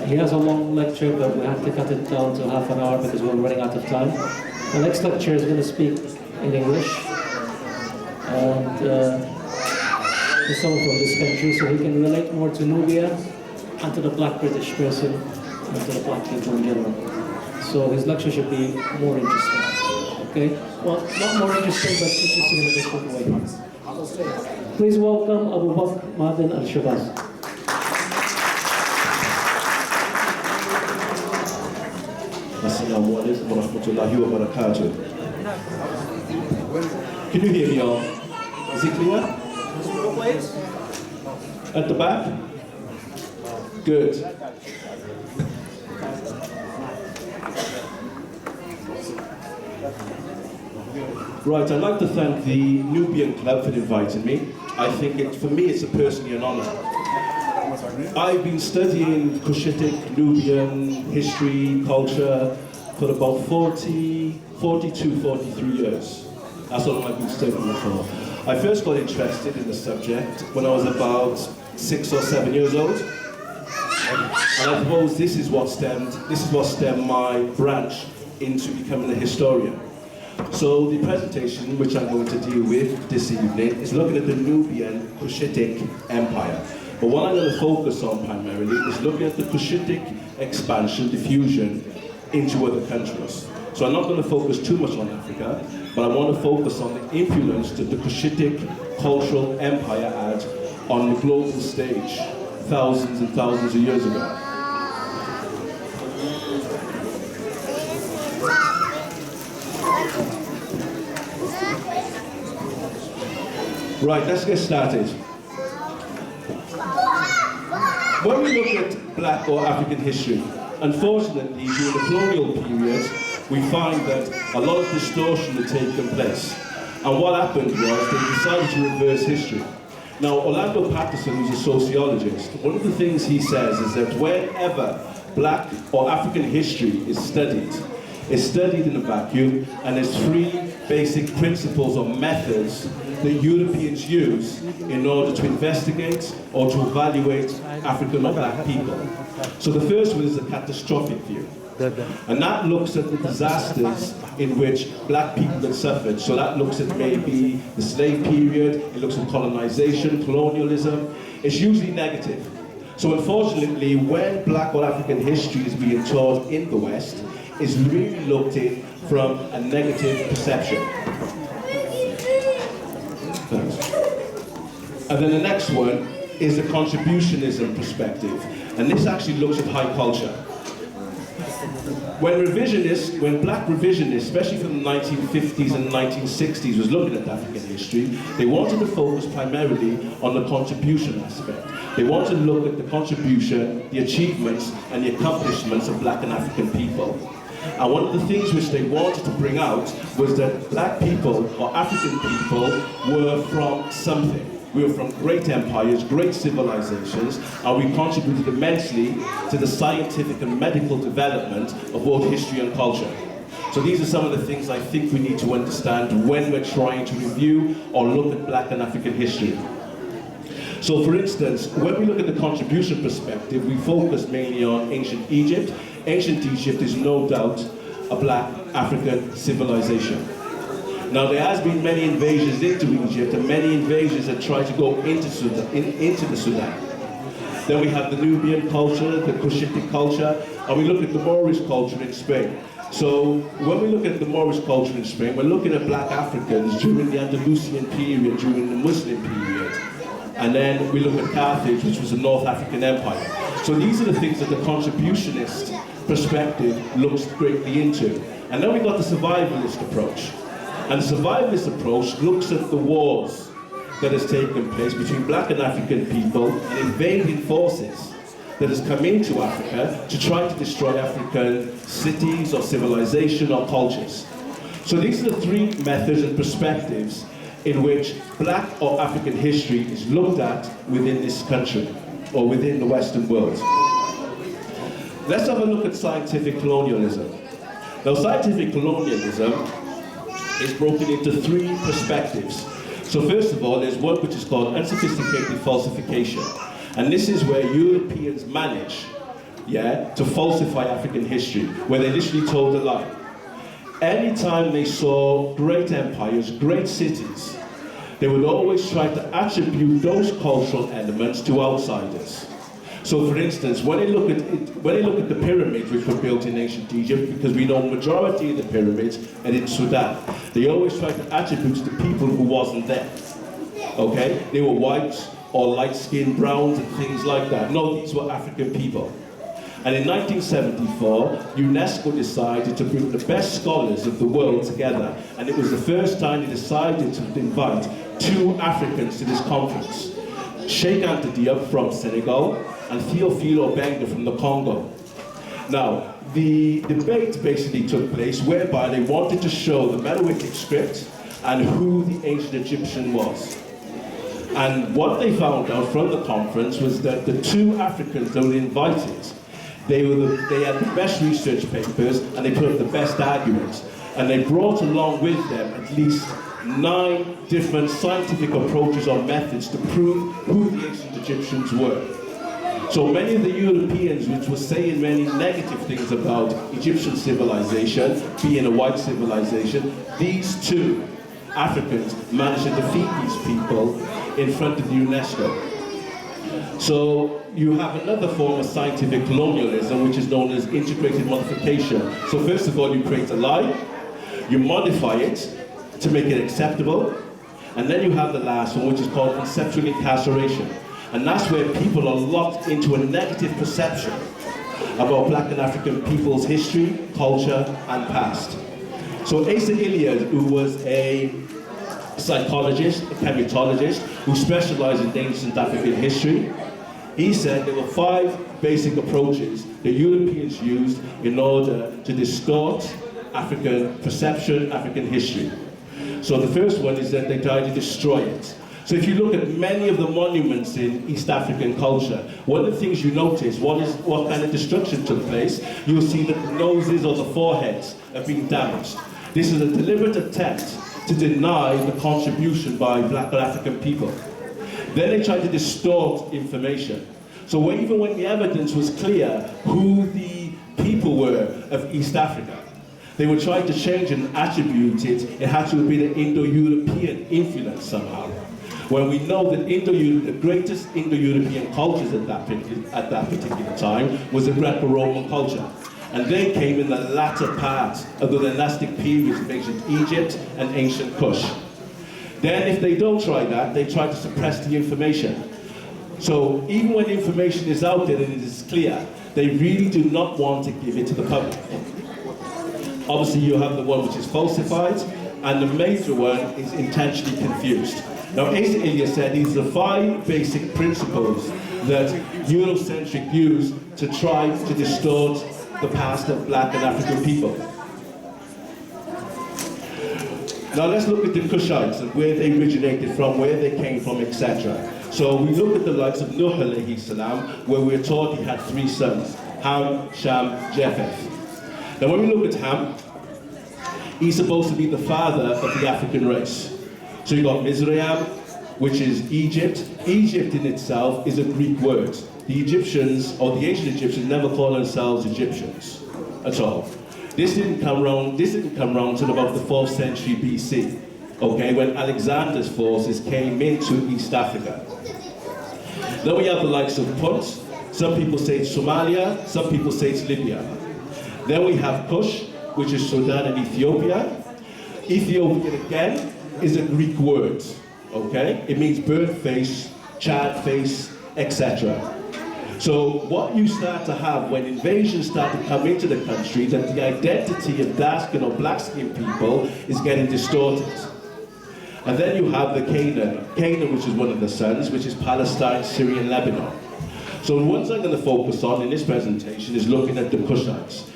He has a long lecture, but we have to cut it down to half an hour because we're running out of time. The next lecturer is going to speak in English. And he's someone from this country, so he can relate more to Nubia and to the black British person and to the black people in general. So his lecture should be more interesting. Okay? Well, not more interesting, but interesting in a different way. Please welcome Abu-Bakr Madden Al-Shabazz.
Assalamu alaikum wa rahmatullahi wa barakatuh. Can you hear me all? Is it clear? At the back? Good. Right, I'd like to thank the Nubian Club for inviting me. I think for me it's personally an honor. I've been studying Kushitic, Nubian history, culture for about 42, 43 years. That's how long I've been studying it for. I first got interested in the subject when I was about 6 or 7 years old. And I suppose this is what stemmed my branch into becoming a historian. So the presentation which I'm going to deal with this evening is looking at the Nubian Kushitic Empire. But what I'm going to focus on primarily is looking at the Kushitic expansion, diffusion into other countries. So I'm not going to focus too much on Africa, but I want to focus on the influence that the Kushitic cultural empire had on the global stage thousands and thousands of years ago. Right, let's get started. When we look at black or African history, unfortunately, during the colonial period, we find that a lot of distortion had taken place. And what happened was they decided to reverse history. Now, Orlando Patterson, who's a sociologist, one of the things he says is that whenever black or African history is studied, it's studied in a vacuum, and there's three basic principles or methods that Europeans use in order to investigate or to evaluate African or black people. So the first one is the catastrophic view. And that looks at the disasters in which black people had suffered. So that looks at maybe the slave period, it looks at colonization, colonialism. It's usually negative. So unfortunately, when black or African history is being taught in the West, it's really looked in from a negative perception. And then the next one is the contributionism perspective. And this actually looks at high culture. When black revisionists, especially from the 1950s and 1960s, was looking at African history, they wanted to focus primarily on the contribution aspect. They wanted to look at the contribution, the achievements, and the accomplishments of black and African people. And one of the things which they wanted to bring out was that black people or African people were from something. We were from great empires, great civilizations, and we contributed immensely to the scientific and medical development of both history and culture. So these are some of the things I think we need to understand when we're trying to review or look at black and African history. So for instance, when we look at the contribution perspective, we focus mainly on ancient Egypt. Ancient Egypt is no doubt a black African civilization. Now there has been many invasions into Egypt and many invasions that try to go into the Sudan. Then we have the Nubian culture, the Kushitic culture, and we look at the Moorish culture in Spain. So when we look at the Moorish culture in Spain, we're looking at black Africans during the Andalusian period, during the Muslim period. And then we look at Cardiff, which was a North African empire. So these are the things that the contributionist perspective looks greatly into. And then we got the survivalist approach. And the survivalist approach looks at the wars that has taken place between black and African people and invading forces that has come into Africa to try to destroy African cities or civilization or cultures. So these are the three methods and perspectives in which black or African history is looked at within this country, or within the Western world. Let's have a look at scientific colonialism. Now, scientific colonialism is broken into three perspectives. So first of all, there's one which is called unsophisticated falsification. And this is where Europeans manage, to falsify African history, where they literally told a lie. Anytime they saw great empires, great cities, they would always try to attribute those cultural elements to outsiders. So for instance, when they look at the pyramids which were built in ancient Egypt, because we know the majority of the pyramids are in Sudan, they always try to attribute to people who wasn't there. Okay? They were whites or light-skinned browns and things like that. No, these were African people. And in 1974, UNESCO decided to bring the best scholars of the world together, and it was the first time they decided to invite 2 Africans to this conference. Sheikh Anta Diop from Senegal and Theophile Obenga from the Congo. Now, the debate basically took place whereby they wanted to show the Meroitic script and who the ancient Egyptian was. And what they found out from the conference was that the 2 Africans that were invited, they had the best research papers and they put up the best arguments. And they brought along with them at least 9 different scientific approaches or methods to prove who the ancient Egyptians were. So many of the Europeans, which were saying many negative things about Egyptian civilization, being a white civilization, these 2 Africans managed to defeat these people in front of the UNESCO. So you have another form of scientific colonialism, which is known as integrated modification. So first of all, you create a lie, you modify it to make it acceptable, and then you have the last one, which is called conceptual incarceration. And that's where people are locked into a negative perception about black and African people's history, culture, and past. So Asa Iliad, who was a psychologist, a chematologist, who specialized in ancient African history, he said there were 5 basic approaches that Europeans used in order to distort African perception, African history. So the first one is that they tried to destroy it. So if you look at many of the monuments in East African culture, one of the things you notice, what kind of destruction took place, you'll see that the noses or the foreheads have been damaged. This is a deliberate attempt to deny the contribution by black or African people. Then they tried to distort information. So even when the evidence was clear who the people were of East Africa, they were trying to change and attribute it. It had to have been an Indo-European influence somehow. When we know that the greatest Indo-European cultures at that particular time was the Greco-Roman culture. And they came in the latter part of the dynastic periods of ancient Egypt and ancient Kush. Then if they don't try that, they try to suppress the information. So even when information is out there and it is clear, they really do not want to give it to the public. Obviously you have the one which is falsified, and the major one is intentionally confused. Now Asa Iliad said these are the 5 basic principles that Eurocentric use to try to distort the past of black and African people. Now let's look at the Kushites and where they originated from, where they came from, etc. So we look at the likes of Nuh alayhi salam, where we're taught he had 3 sons, Ham, Sham, Japheth. Now when we look at Ham, he's supposed to be the father of the African race. So you got Mizraim, which is Egypt. Egypt in itself is a Greek word. The Egyptians, or the ancient Egyptians, never called themselves Egyptians at all. This didn't come around until about the 4th century BC, okay, when Alexander's forces came into East Africa. Then we have the likes of Punt. Some people say it's Somalia, some people say it's Libya. Then we have Kush, which is Sudan and Ethiopia. Ethiopian again is a Greek word, okay? It means bird face, child face, etc. So what you start to have when invasions start to come into the country, that the identity of dark skin or black skin people is getting distorted. And then you have the Canaan, which is one of the sons, which is Palestine, Syria, and Lebanon. So the ones I'm going to focus on in this presentation is looking at the Kushites.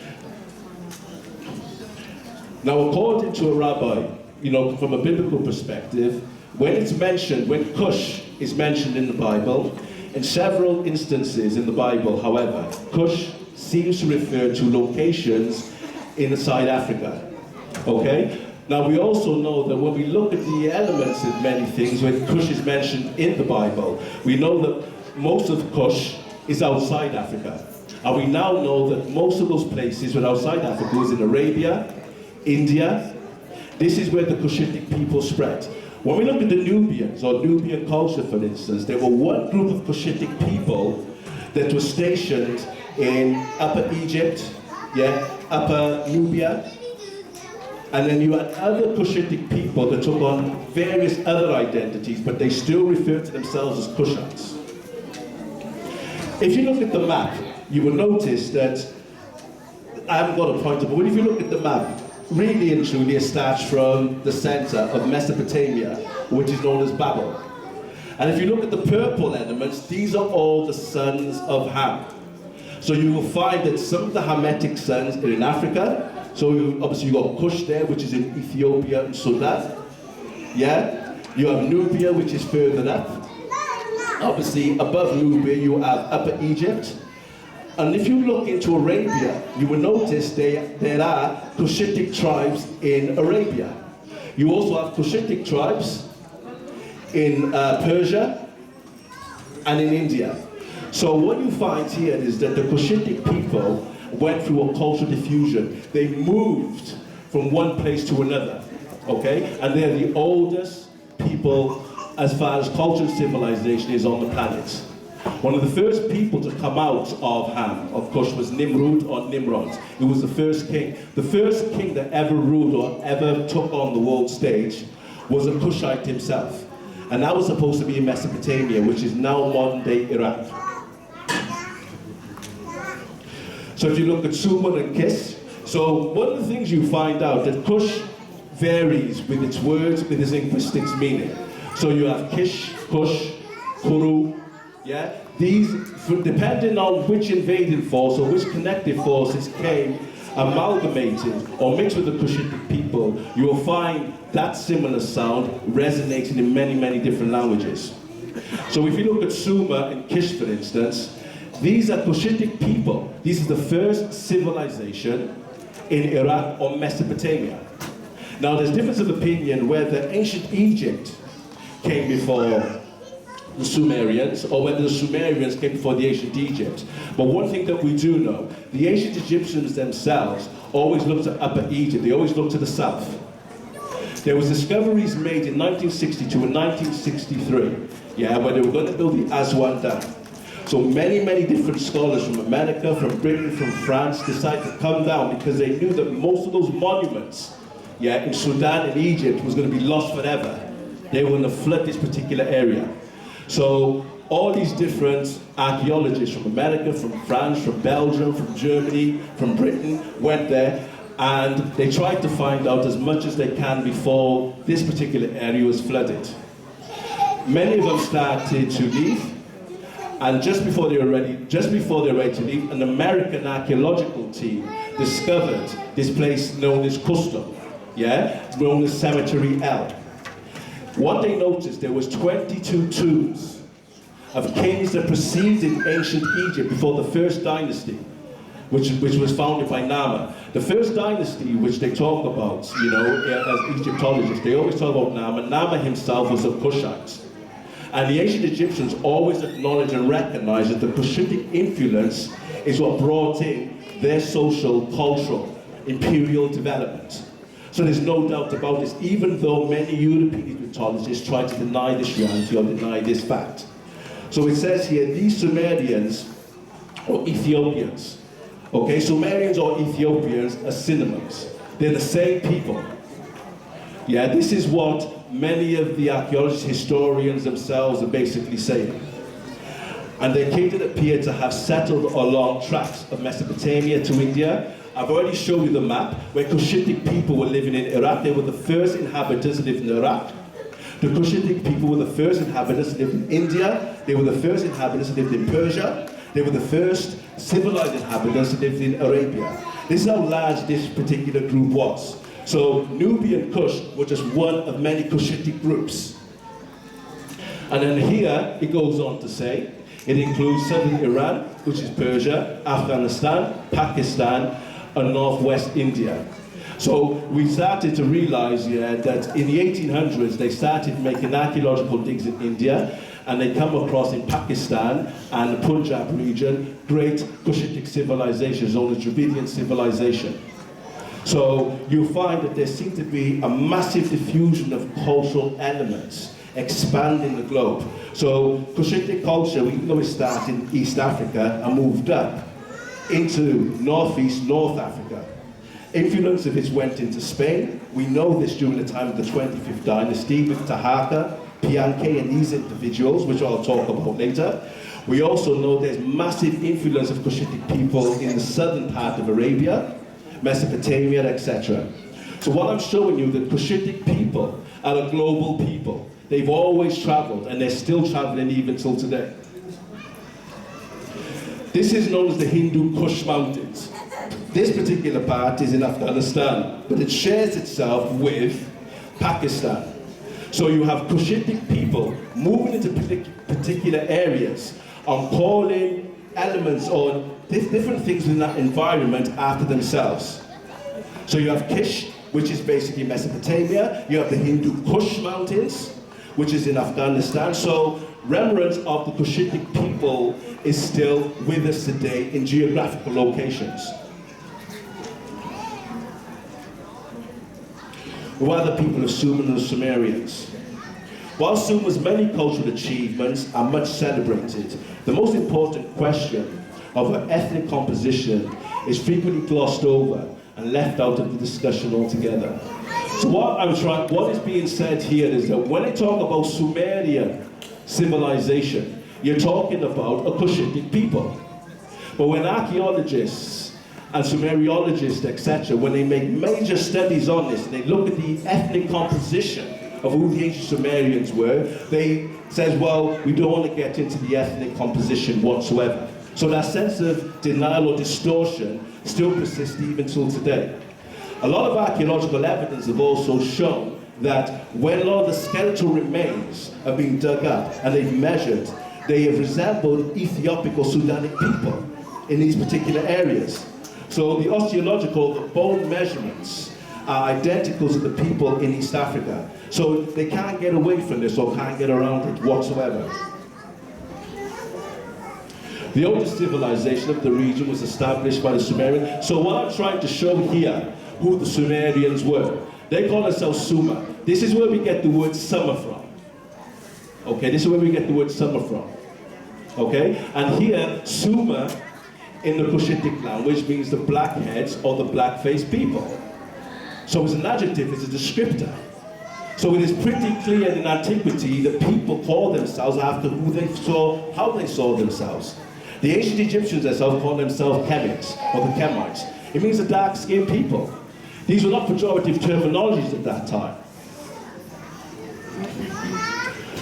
Now according to a rabbi, you know, from a biblical perspective, when it's mentioned, when Kush is mentioned in the Bible, in several instances in the Bible, however, Kush seems to refer to locations inside Africa. Okay? Now we also know that when we look at the elements in many things, when Kush is mentioned in the Bible, we know that most of Kush is outside Africa. And we now know that most of those places were outside Africa was in Arabia, India. This is where the Kushitic people spread. When we look at the Nubians, or Nubian culture for instance, there were one group of Kushitic people that was stationed in Upper Egypt, Upper Nubia, and then you had other Kushitic people that took on various other identities, but they still refer to themselves as Kushites. If you look at the map, you will notice that, I haven't got a pointer, but if you look at the map, really and truly it starts from the center of Mesopotamia, which is known as Babel. And if you look at the purple elements, these are all the sons of Ham. So you will find that some of the Hamitic sons are in Africa. So obviously you've got Kush there, which is in Ethiopia and Sudan. Yeah? You have Nubia, which is further up. Obviously above Nubia you have Upper Egypt. And if you look into Arabia, you will notice there are Kushitic tribes in Arabia. You also have Kushitic tribes in Persia and in India. So what you find here is that the Kushitic people went through a cultural diffusion. They moved from one place to another, okay? And they're the oldest people as far as culture and civilization is on the planet. One of the first people to come out of Ham, of course, was Nimrod or Nimrod. He was the first king. The first king that ever ruled or ever took on the world stage was a Kushite himself. And that was supposed to be in Mesopotamia, which is now modern-day Iraq. So if you look at Sumer and Kish, so one of the things you find out that Kush varies with its words, with its linguistics meaning. So you have Kish, Kush, Kuru, yeah? These, depending on which invading force or which connective forces came amalgamated or mixed with the Kushitic people, you will find that similar sound resonating in many, many different languages. So if you look at Sumer and Kish, for instance, these are Kushitic people. This is the first civilization in Iraq or Mesopotamia. Now there's difference of opinion whether ancient Egypt came before the Sumerians, or whether the Sumerians came before the ancient Egypt. But one thing that we do know, the ancient Egyptians themselves always looked at Upper Egypt, they always looked to the south. There was discoveries made in 1962 and 1963, where they were going to build the Aswan Dam. So many, many different scholars from America, from Britain, from France decided to come down because they knew that most of those monuments in Sudan and Egypt was going to be lost forever. They were going to flood this particular area. So all these different archaeologists from America, from France, from Belgium, from Germany, from Britain went there and they tried to find out as much as they can before this particular area was flooded. Many of them started to leave, and just before they were ready to leave, an American archaeological team discovered this place known as Custom, known as Cemetery L. What they noticed, there was 22 tombs of kings that preceded ancient Egypt before the first dynasty, which was founded by Nama. The first dynasty, which they talk about, as Egyptologists, they always talk about Nama. Nama himself was a Kushite. And the ancient Egyptians always acknowledge and recognize that the Kushitic influence is what brought in their social, cultural, imperial development. So there's no doubt about this, even though many European Egyptologists try to deny this reality or deny this fact. So it says here, these Sumerians or Ethiopians, okay, Sumerians or Ethiopians are synonyms. They're the same people. This is what many of the archaeologists, historians themselves are basically saying. And they came to appear to have settled along tracts of Mesopotamia to India. I've already shown you the map where Kushitic people were living in Iraq. They were the first inhabitants that lived in Iraq. The Kushitic people were the first inhabitants that lived in India. They were the first inhabitants that lived in Persia. They were the first civilized inhabitants that lived in Arabia. This is how large this particular group was. So Nubian Kush was just one of many Kushitic groups. And then here it goes on to say, it includes southern Iran, which is Persia, Afghanistan, Pakistan, and northwest India. So we started to realize that in the 1800s they started making archaeological digs in India, and they come across in Pakistan and the Punjab region great Kushitic civilizations, known as Dravidian civilization. So you find that there seems to be a massive diffusion of cultural elements expanding the globe. So Kushitic culture, even though it started in East Africa and moved up into Northeast North Africa, influence of it went into Spain. We know this during the time of the 25th dynasty with Taharqa, Pianke, and these individuals, which I'll talk about later. We also know there's massive influence of Kushitic people in the southern part of Arabia, Mesopotamia, etc. So what I'm showing you, that Kushitic people are a global people. They've always traveled, and they're still traveling even till today. This is known as the Hindu Kush Mountains. This particular part is in Afghanistan, but it shares itself with Pakistan. So you have Kushitic people moving into particular areas and calling elements or different things in that environment after themselves. So you have Kish, which is basically Mesopotamia. You have the Hindu Kush Mountains, which is in Afghanistan. So remnants of the Kushitic people is still with us today in geographical locations. Who are the people of Sumer and the Sumerians? While Sumer's many cultural achievements are much celebrated, the most important question of her ethnic composition is frequently glossed over and left out of the discussion altogether. So what is being said here is that when I talk about Sumerian civilization, you're talking about a Kushitic people. But when archaeologists and Sumeriologists, etc., when they make major studies on this, and they look at the ethnic composition of who the ancient Sumerians were, they says, well, we don't want to get into the ethnic composition whatsoever. So that sense of denial or distortion still persists even till today. A lot of archaeological evidence have also shown that when a lot of the skeletal remains have been dug up and they've measured, they have resembled Ethiopic or Sudanic people in these particular areas. So the osteological, the bone measurements are identical to the people in East Africa. So they can't get away from this or can't get around it whatsoever. The oldest civilization of the region was established by the Sumerians. So what I'm trying to show here, who the Sumerians were. They call themselves Sumer. This is where we get the word summer from. Okay, this is where we get the word summer from. Okay, and here, Sumer in the Kushitic language means the blackheads or the black-faced people. So it's an adjective, it's a descriptor. So it is pretty clear in antiquity that people call themselves after who they saw, how they saw themselves. The ancient Egyptians themselves called themselves Chemics, or the Chemites. It means the dark-skinned people. These were not pejorative terminologies at that time.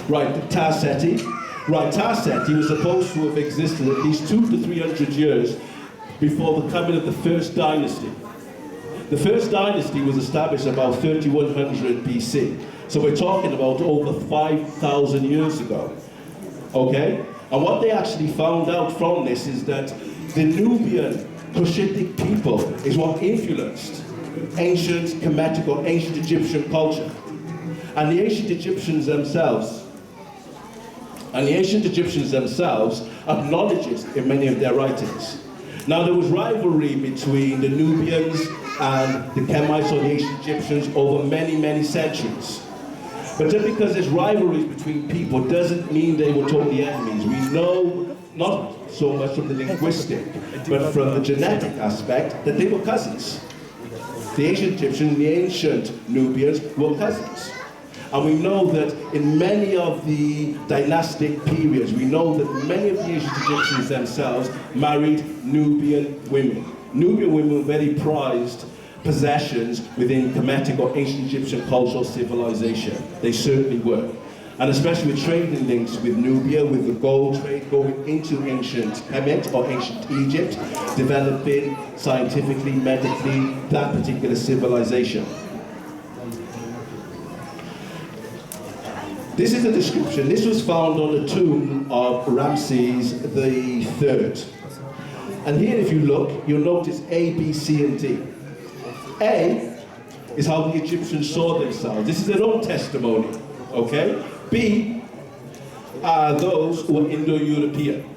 Right, the Tarseti. Right, Tarseti was supposed to have existed at least 200 to 300 years before the coming of the first dynasty. The first dynasty was established about 3100 BC. So we're talking about over 5,000 years ago. Okay? And what they actually found out from this is that the Nubian Kushitic people is what influenced ancient Kemetic or ancient Egyptian culture. And the ancient Egyptians themselves acknowledge it in many of their writings. Now there was rivalry between the Nubians and the Kemites or the ancient Egyptians over many, many centuries. But just because there's rivalries between people doesn't mean they were totally enemies. We know, not so much from the linguistic, but from the genetic aspect, that they were cousins. The ancient Egyptians and the ancient Nubians were cousins. And we know that in many of the dynastic periods, we know that many of the ancient Egyptians themselves married Nubian women. Nubian women were very prized possessions within Kemetic or ancient Egyptian cultural civilization. They certainly were. And especially with trading links with Nubia, with the gold trade going into ancient Kemet or ancient Egypt, developing scientifically, medically, that particular civilization. This is a description. This was found on the tomb of Ramses III. And here, if you look, you'll notice A, B, C, and D. A is how the Egyptians saw themselves. This is their own testimony, okay? B are those who were Indo-European.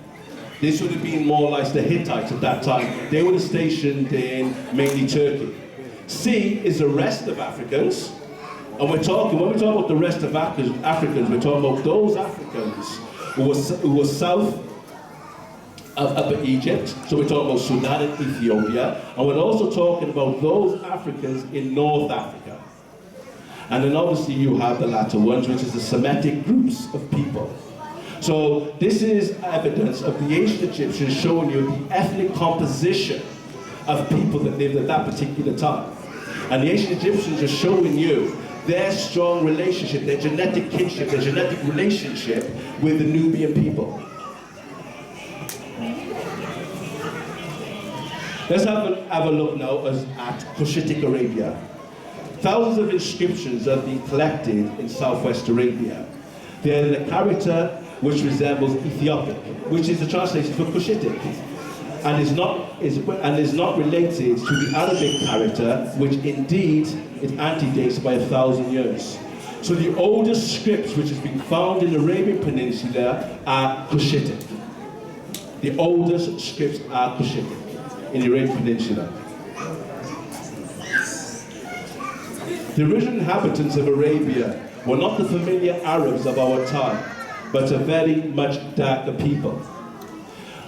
This would have been more like the Hittites at that time. They were stationed in mainly Turkey. C is the rest of Africans. And when we talk about the rest of Africans, we're talking about those Africans who were south of Upper Egypt. So we're talking about Sudan and Ethiopia. And we're also talking about those Africans in North Africa. And then obviously you have the latter ones, which is the Semitic groups of people. So this is evidence of the ancient Egyptians showing you the ethnic composition of people that lived at that particular time. And the ancient Egyptians are showing you their strong relationship, their genetic kinship, their genetic relationship with the Nubian people. Let's have a look now at Kushitic Arabia. Thousands of inscriptions have been collected in southwest Arabia. They're the character which resembles Ethiopic, which is the translation for Kushitic, and is not related to the Arabic character, which indeed it antedates by 1,000 years. So the oldest scripts which has been found in the Arabian Peninsula are Kushitic. The oldest scripts are Kushitic in the Arabian Peninsula. The original inhabitants of Arabia were not the familiar Arabs of our time, but a very much darker people.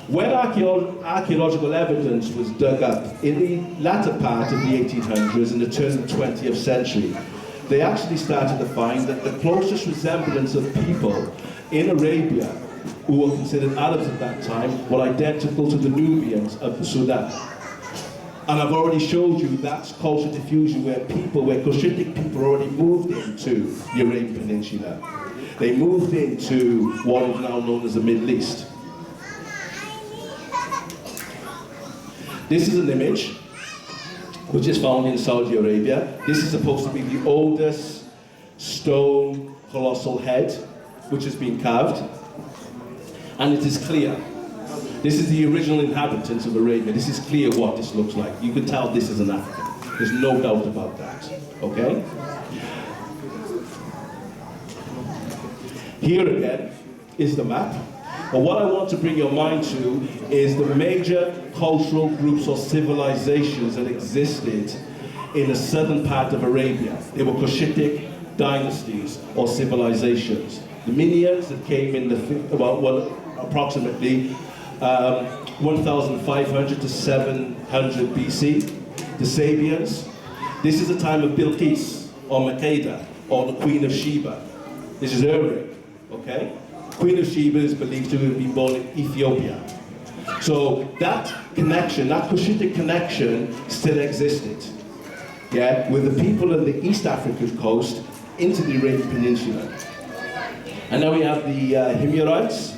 When archaeological evidence was dug up in the latter part of the 1800s and the turn of the 20th century, they actually started to find that the closest resemblance of people in Arabia who were considered Arabs at that time were identical to the Nubians of the Sudan. And I've already showed you that's cultural diffusion where Kushitic people already moved into the Arabian Peninsula. They moved into what is now known as the Middle East. This is an image which is found in Saudi Arabia. This is supposed to be the oldest stone colossal head which has been carved. And it is clear. This is the original inhabitants of Arabia. This is clear what this looks like. You can tell this is an African. There's no doubt about that. Okay? Here again is the map. But what I want to bring your mind to is the major cultural groups or civilizations that existed in the southern part of Arabia. They were Kushitic dynasties or civilizations. The Milleniums that came in approximately 1,500 to 700 BC. The Sabians. This is the time of Bilqis or Makeda or the Queen of Sheba. This is her reign. Okay? Queen of Sheba is believed to have been born in Ethiopia. So that connection, that Kushitic connection still existed. Yeah? With the people of the East African coast into the Arabian Peninsula. And now we have the Himyarites.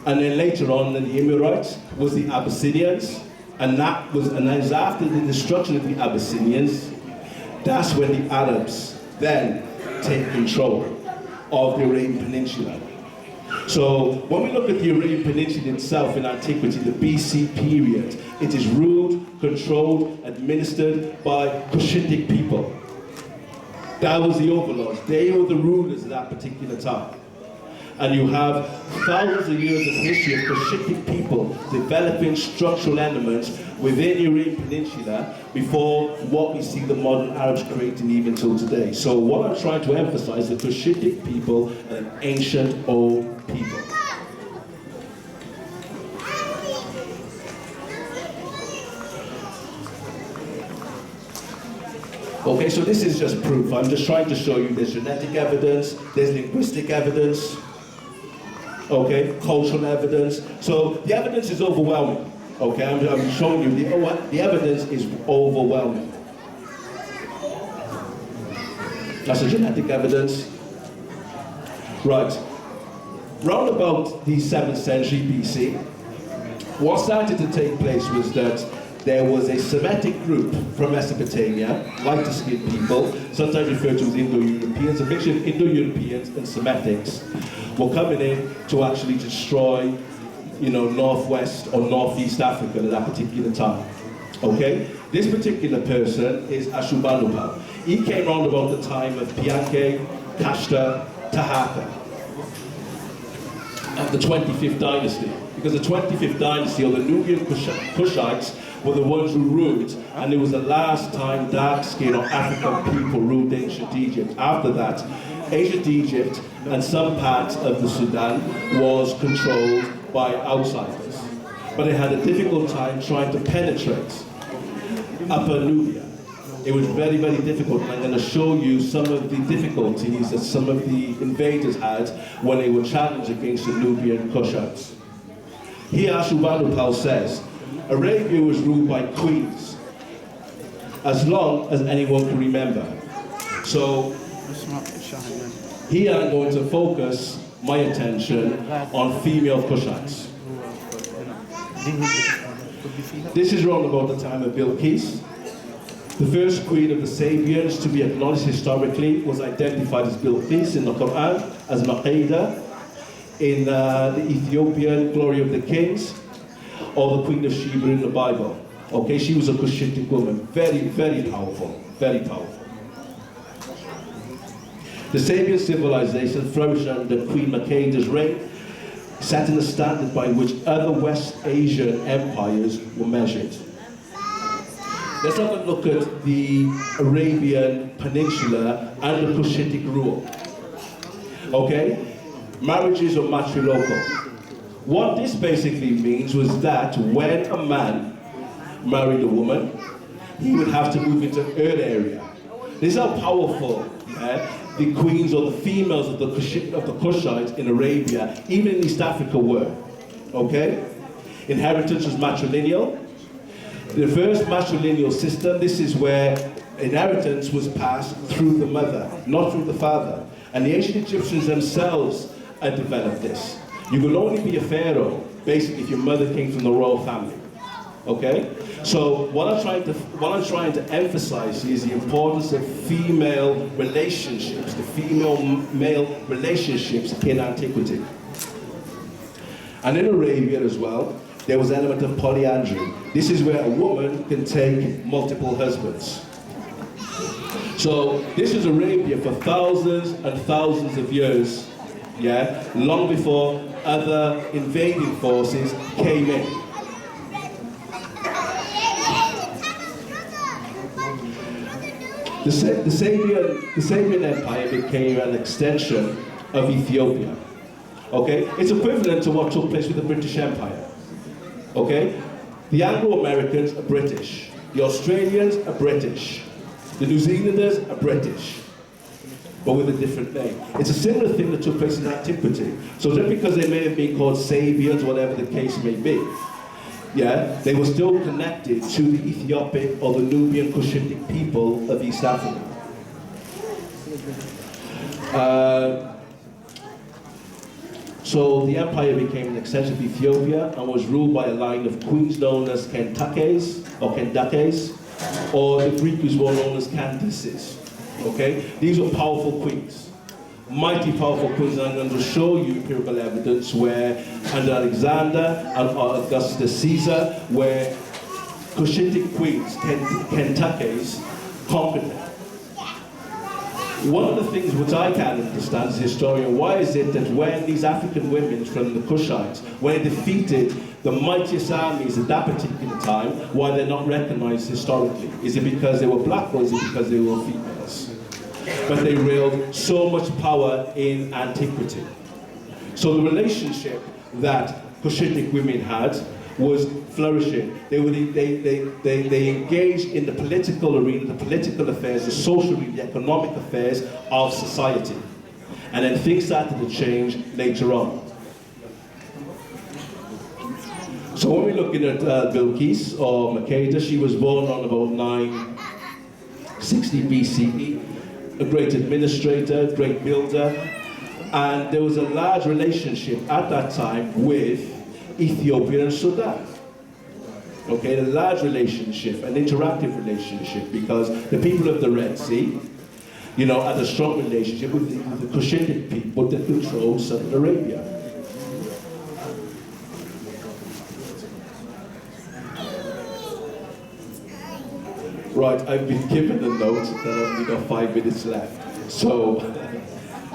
And then later on, the Himyarites was the Abyssinians. And that was after the destruction of the Abyssinians, that's when the Arabs then take control of the Arabian Peninsula. So when we look at the Arabian Peninsula itself in antiquity, the BC period, it is ruled, controlled, administered by Kushitic people. That was the overlords. They were the rulers at that particular time. And you have thousands of years of history of Kushitic people developing structural elements within the Arabian Peninsula before what we see the modern Arabs creating even till today. So what I'm trying to emphasize is the Kushitic people are an ancient old people. Okay, so this is just proof. I'm just trying to show you there's genetic evidence, there's linguistic evidence, okay, cultural evidence. So the evidence is overwhelming. Okay, I'm showing you the evidence is overwhelming. That's the genetic evidence. Right. Round about the 7th century BC, what started to take place was that there was a Semitic group from Mesopotamia, lighter-skinned people, sometimes referred to as Indo-Europeans, a mixture of Indo-Europeans and Semitics, were coming in to actually destroy, northwest or northeast Africa at that particular time. Okay? This particular person is Al-Shabazz. He came around about the time of Pianke, Kashta, Tahaka, of the 25th dynasty. Because the 25th dynasty, or the Nubian Kushites, were the ones who ruled, and it was the last time dark-skinned or African people ruled ancient Egypt. After that, ancient Egypt and some parts of the Sudan was controlled by outsiders. But they had a difficult time trying to penetrate Upper Nubia. It was very, very difficult, and I'm going to show you some of the difficulties that some of the invaders had when they were challenged against the Nubian Kushites. Here Al-Shabazz says, Arabia was ruled by queens, as long as anyone can remember. So, here I'm going to focus my attention on female Kushites. This is around about the time of Bilqis. The first queen of the Sabians to be acknowledged historically was identified as Bilqis in the Quran, as Maqida, in the Ethiopian Glory of the Kings, or the Queen of Sheba in the Bible. Okay, she was a Kushitic woman, very, very powerful, very powerful. The Sabian civilization flourished under Queen Makeda's reign, setting a standard by which other West Asian empires were measured. Let's have a look at the Arabian Peninsula under Kushitic rule. Okay? Marriages are matrilocal. What this basically means was that when a man married a woman, he would have to move into her area. This is how powerful the queens or the females of the Kushites in Arabia, even in East Africa, were. Okay? Inheritance was matrilineal. The first matrilineal system, this is where inheritance was passed through the mother, not through the father. And the ancient Egyptians themselves had developed this. You could only be a pharaoh, basically, if your mother came from the royal family. Okay? So what I'm trying to emphasize is the importance of female relationships, the female-male relationships in antiquity. And in Arabia as well, there was an element of polyandry. This is where a woman can take multiple husbands. So this is Arabia for thousands and thousands of years, long before other invading forces came in. The Sabian Empire became an extension of Ethiopia. Okay? It's equivalent to what took place with the British Empire. Okay? The Anglo-Americans are British. The Australians are British. The New Zealanders are British, but with a different name. It's a similar thing that took place in antiquity. So just because they may have been called Sabians, whatever the case may be, they were still connected to the Ethiopic or the Nubian Kushitic people of East Africa. So the empire became an extension of Ethiopia and was ruled by a line of queens known as Kentakes or Kendakes, or the Greek was well known as Candaces. Okay? These were powerful queens, mighty powerful queens, and I'm going to show you empirical evidence where under Alexander and Augustus Caesar, where Kushitic queens, Kentakes, conquered them. One of the things which I can't understand as a historian, why is it that when these African women from the Kushites, when they defeated the mightiest armies at that particular time, why they're not recognized historically? Is it because they were black, or is it because they were females? But they wield so much power in antiquity. So the relationship that Kushitic women had was flourishing. They engaged in the political arena, the political affairs, the social arena, the economic affairs of society. And then things started to change later on. So when we're looking at Bilqis or Makeda, she was born on about 960 BCE, a great administrator, great builder, and there was a large relationship at that time with Ethiopia and Sudan. Okay, a large relationship, an interactive relationship, because the people of the Red Sea, you know, had a strong relationship with the Kushitic people that controlled Southern Arabia. Right, I've been given a note that I've only got 5 minutes left. So,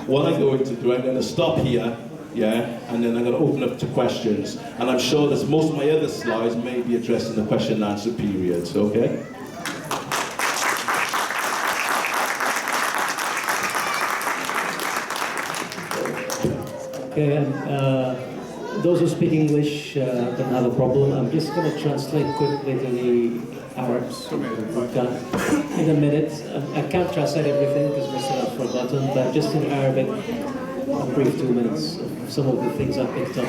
what I'm going to do, I'm going to stop here, yeah, and then I'm going to open up to questions. And I'm sure that most of my other slides may be addressed in the question and answer periods, okay?
Okay, and those who speak English don't have a problem. I'm just going to translate quickly to the Arabs in a minute. I can't translate everything because most of I've forgotten, but just in Arabic, a brief 2 minutes of some of the things I picked up,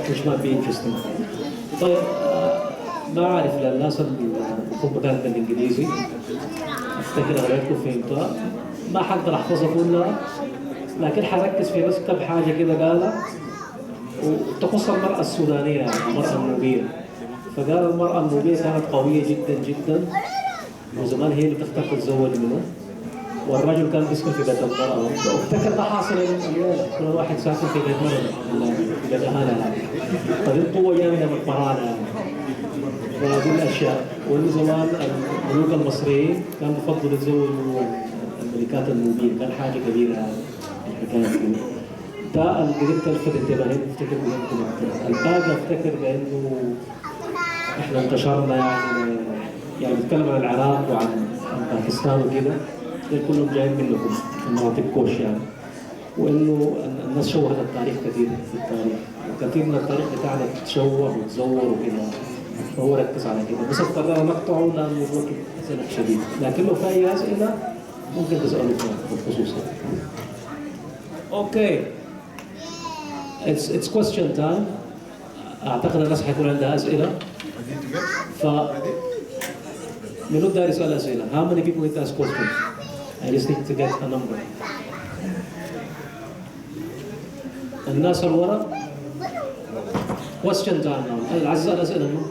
which might be interesting. طيب ما أعرف للناس اللي كانت بالإنجليزي أفتكر أغلبكم فهمتها ما حقدر أحفظها كلها لكن حركز في بس كم حاجة كده قالها وتخص المرأة السودانية المرأة النوبية فقال المرأة النوبية كانت قوية جدا جدا وزمان هي اللي تختار تتزوج منه والرجل كان بيسكن في بيت المرأة وافتكر ده حاصل اليوم كل واحد ساكن في بيت مرأة في بيت أهلها فدي القوة جاية من المرانا وهذه الأشياء وإنه زمان الملوك المصريين كانوا بفضلوا يتزوجوا الملكات النوبيين كان حاجة كبيرة الحكاية دي ده اللي قدرت الفت انتباهي افتكر بهم الباقي افتكر بانه احنا انتشرنا يعني نتكلم عن العراق وعن باكستان وكده دول كلهم جايين منكم من مناطق كوش يعني وانه الناس شوهت التاريخ كثير في التاريخ وكثير من التاريخ بتاعنا تشوه وتزور وكده فهو ركز على كده بس اضطرينا نقطعه لانه الوقت سنة شديد لكن لو في اي اسئله ممكن تسالوا فيها بالخصوص. اوكي It's question time. أعتقد الناس حيكون عندها أسئلة. منو داير يسأل أسئلة؟ How many people need to ask questions? I just need to get a number. الناس الورا. Question time now. الأعزاء الأسئلة منو؟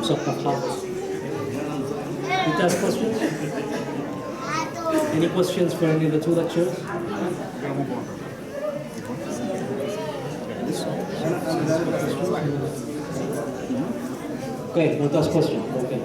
مثقف حافظ. Need to ask questions? Any questions for any of the two lecturers? Okay, no, that's question. Okay.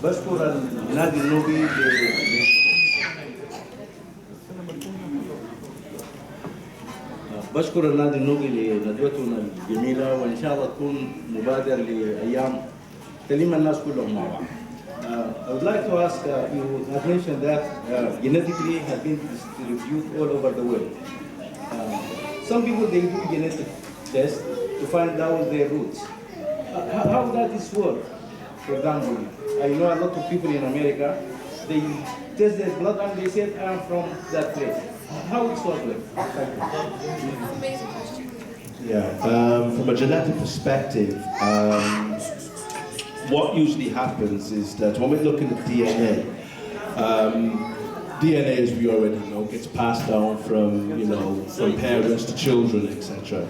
بشكر النادي النوبي بشكر النادي النوبي لندوتنا الجميله وان شاء الله تكون مبادر لايام تلم الناس كلهم مع بعض. I would like to ask you have mentioned that genetically has been distributed all over the world. Some people they do genetic tests to find out their roots. How that is work? For example, I know a lot of people in America, they test their blood and they say I'm from that place. How it's working?
Amazing question.
Yeah, from a genetic perspective, what usually happens is that when we're looking at DNA, DNA, as we already know, gets passed down from, from parents to children, etc.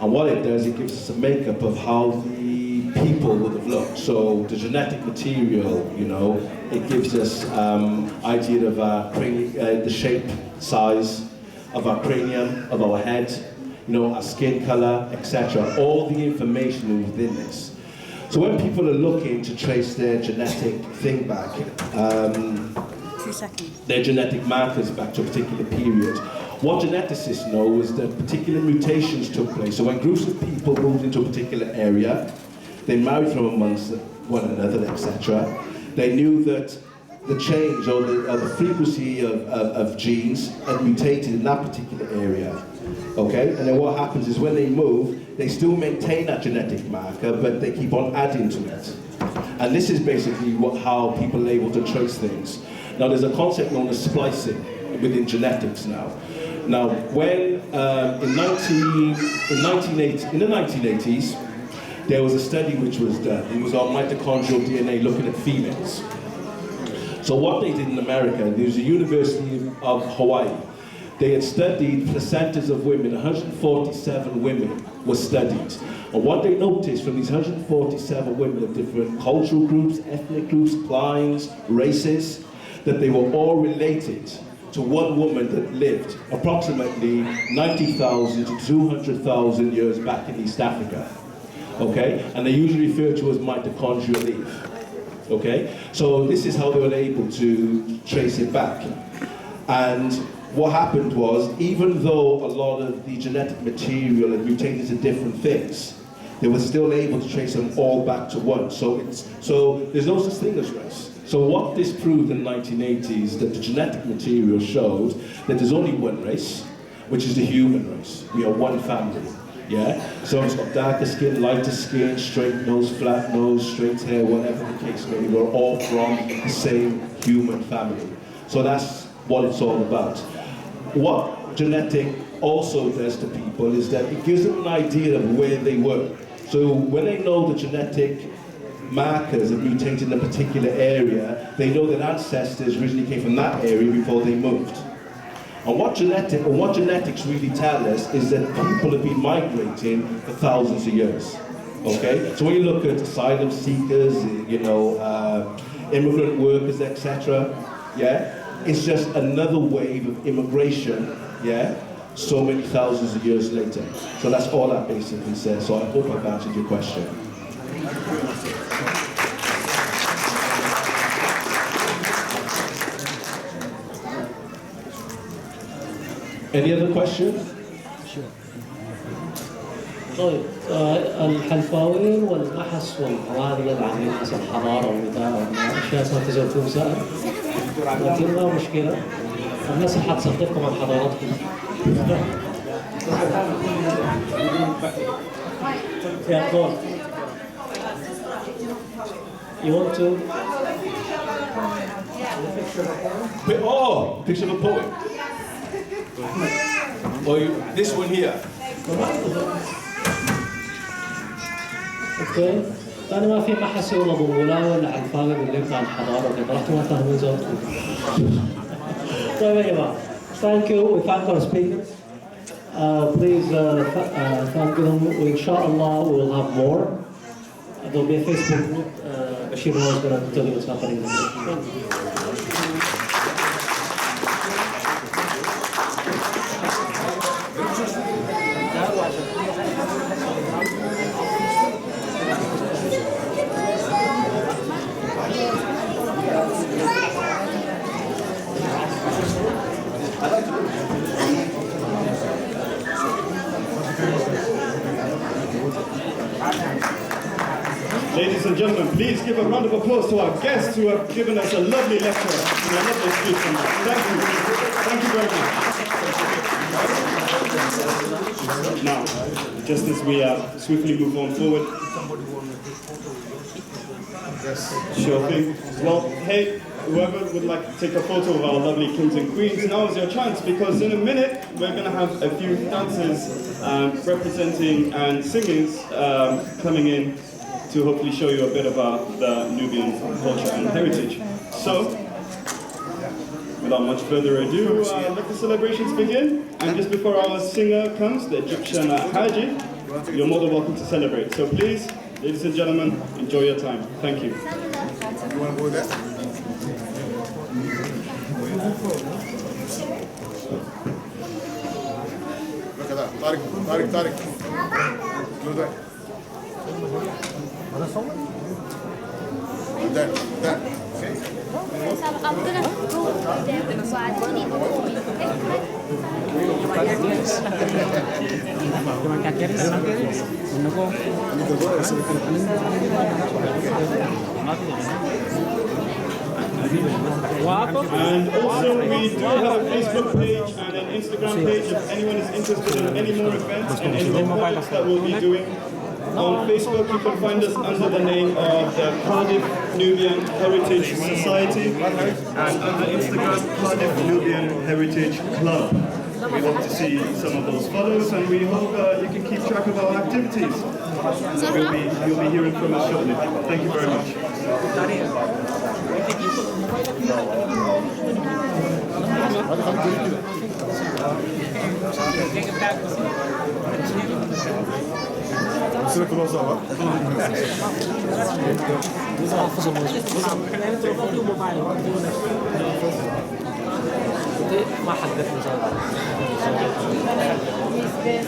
And what it does, it gives us a makeup of how the people would have looked. So the genetic material, it gives us idea of the shape, size of our cranium, of our head, our skin color, etc. All the information within this. So when people are looking to trace their genetic thing back,
2 seconds.
their genetic markers back to a particular period, what geneticists know is that particular mutations took place. So when groups of people moved into a particular area, they married from amongst one another, etc. They knew that the change or the frequency of genes had mutated in that particular area. Okay, and then what happens is when they move, they still maintain that genetic marker, but they keep on adding to it. And this is basically how people are able to trace things. Now, there's a concept known as splicing within genetics now. Now, when in the 1980s, there was a study which was done. It was on mitochondrial DNA looking at females. So what they did in America, there was the University of Hawaii. They had studied placentas of women, 147 women were studied. And what they noticed from these 147 women of different cultural groups, ethnic groups, climes, races, that they were all related to one woman that lived approximately 90,000 to 200,000 years back in East Africa. Okay? And they usually refer to as mitochondrial Eve. Okay? So this is how they were able to trace it back. And what happened was, even though a lot of the genetic material had mutated to different things, they were still able to trace them all back to one. So there's no such thing as race. So what this proved in the 1980s, that the genetic material showed that there's only one race, which is the human race. We are one family. Yeah? So it's got darker skin, lighter skin, straight nose, flat nose, straight hair, whatever the case may be. We're all from the same human family. So that's what it's all about. What genetic also does to people is that it gives them an idea of where they were. So when they know the genetic markers have mutated in a particular area, they know that ancestors originally came from that area before they moved. And what genetics really tell us is that people have been migrating for thousands of years. Okay? So when you look at asylum seekers, immigrant workers, etc., yeah, it's just another wave of immigration, yeah, so many thousands of years later. So that's all that basically says. So I hope I've answered your question. Any other questions?
طيب الحلفاوين والمحس والقوارير عاملين حسب حضاره وبتاع اشياء اسمها تزوجون سائل لكن ما مشكله الناس اللي حتصدقكم عن حضاراتكم. Yeah, go on. You want to?
Oh, picture of a poem. Or this one here.
اوكي. أنا ما في محسي ولا ضمولا ولا حلفاوي اللي يبقى عن حضارة وكذا رحتوا ما فاهمين زوجكم. طيب يا جماعة. Thank you. We thank our speakers. Please thank them. Inshallah we'll have more. There'll be a Facebook group. Bashir is going to tell you what's happening.
Ladies and gentlemen, please give a round of applause to our guests who have given us a lovely lecture and a lovely speech tonight. Thank you. Thank you very much. Now, just as we swiftly move on forward. Sure thing. Well, hey, whoever would like to take a photo of our lovely kings and queens, now is your chance, because in a minute we're going to have a few dancers representing and singers coming in to hopefully show you a bit about the Nubian culture and heritage. So, without much further ado, let the celebrations begin. And just before our singer comes, the Egyptian Haji, you're more than welcome to celebrate. So please, ladies and gentlemen, enjoy your time. Thank you.
You want to go there? Look at that. Tariq. Go there. There. Okay.
I'm gonna go there with
And also we do have a Facebook page and an Instagram page if anyone is interested in any more events and any more projects that we'll be doing. On Facebook you can find us under the name of the Cardiff Nubian Heritage Society and under Instagram Cardiff Nubian Heritage Club. We hope to see some of those follows and we hope you can keep track of our activities. You'll be hearing from us shortly. Thank you very much.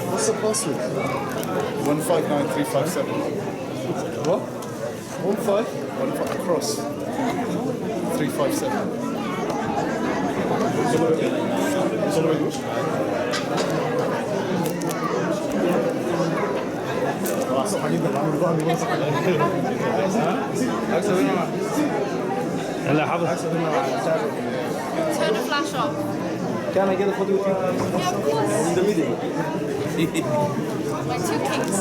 What's the password? 159357. What? 15 across. 357. Solo English?
Turn the flash off.
Can I get a photo with you?
Yeah, of course.
In the meeting.
Like two kings.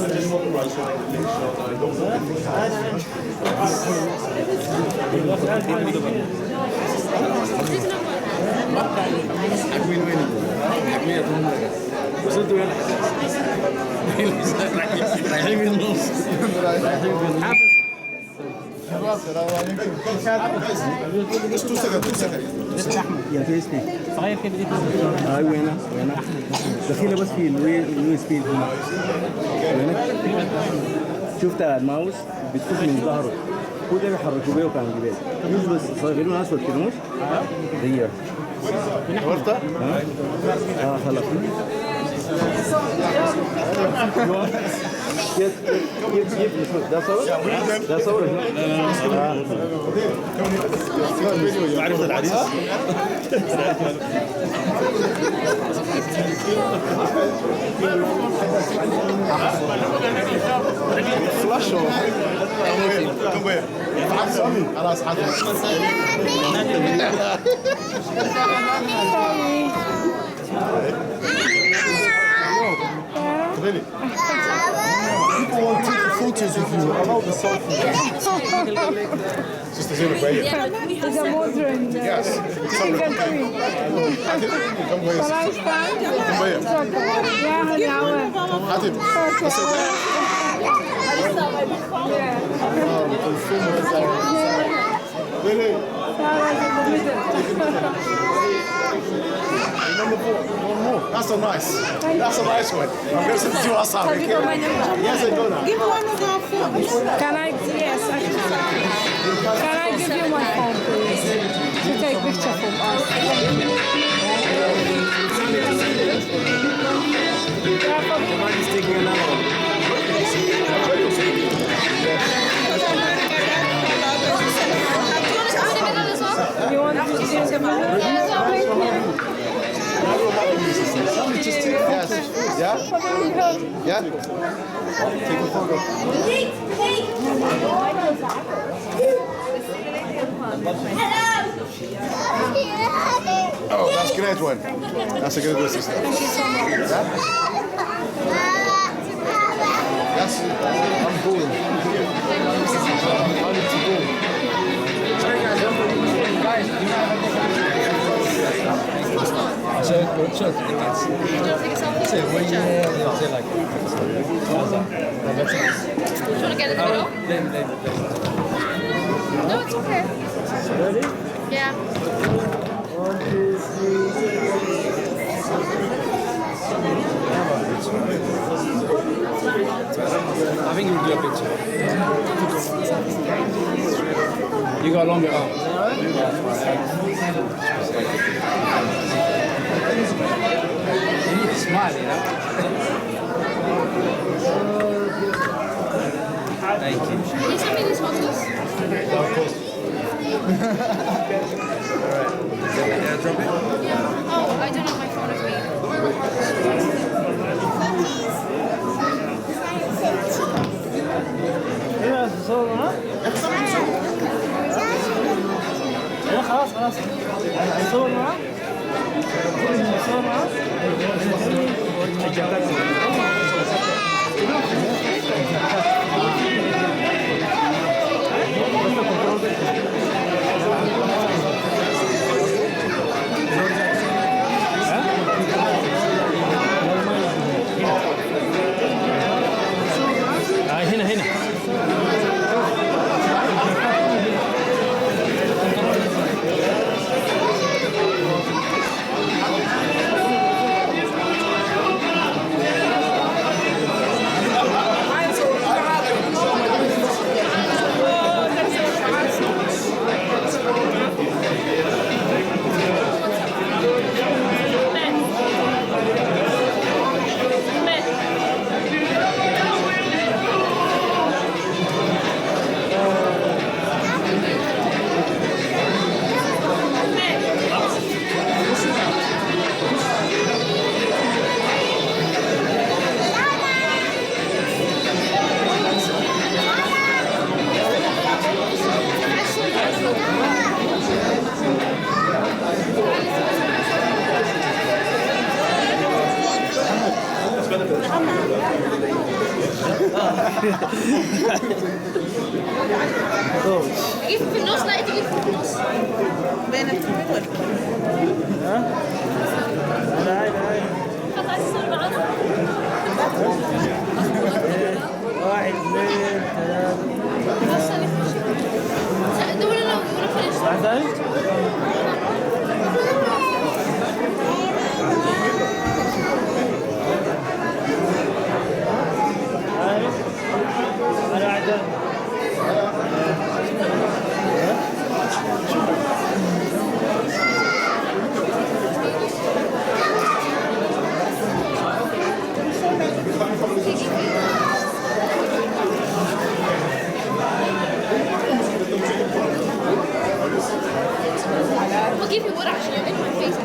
Just 2 seconds.
يا فيستي صغير كده اي وينه دخيله بس في اليو اس بي هنا شفت الماوس بتفوت من ظهره هو ده بيحركوا بيه وكان جبال يوز بس صغيرين اسود كده مش دي عرفتها خلاص ده صور ده صور
معرفة العريس فلاش كم وين خلاص حاضر Really? People want to take photos with you. Allow the selfie. Just to celebrate.
Yeah, but we have
It's a modern.
Yes.
Come
Come here.
Shall I stand?
Come here.
Yeah, yeah.
Hatib. Really? Number 4. One more. That's a nice. That's a nice one. Listen to us out.
Have you got my number?
Yes, I do now.
Give one of our phones. Can I? Yes. Can I give you my phone, please, to take picture from us? You want to see the
Yes. Yeah? Yeah? Take a photo. Oh, that's a great one. That's a good one, sister.
Thank you so much.
Yes. I'm going.
Do you want to take a selfie? Do you want to get in the middle? No, it's okay. Ready? Yeah.
1, 2, 3.
I think you'll do a picture. You got a longer arm. You need to smile, you know? Thank you.
Can you send me these photos?
Of course. Alright. Drop it?
Oh, I don't have my phone with me.
Yeah, so, huh? Yeah, هنا
تجيب في النص، لا تجيب في النص بين الكاميرا. ها؟ لا خلاص عايز تصير معانا؟ واحد اثنين ثلاثة. دول ولا فينيش؟ واحد ثاني؟ أنا واحد
بجيب الورق عشان يعملوا الفيس.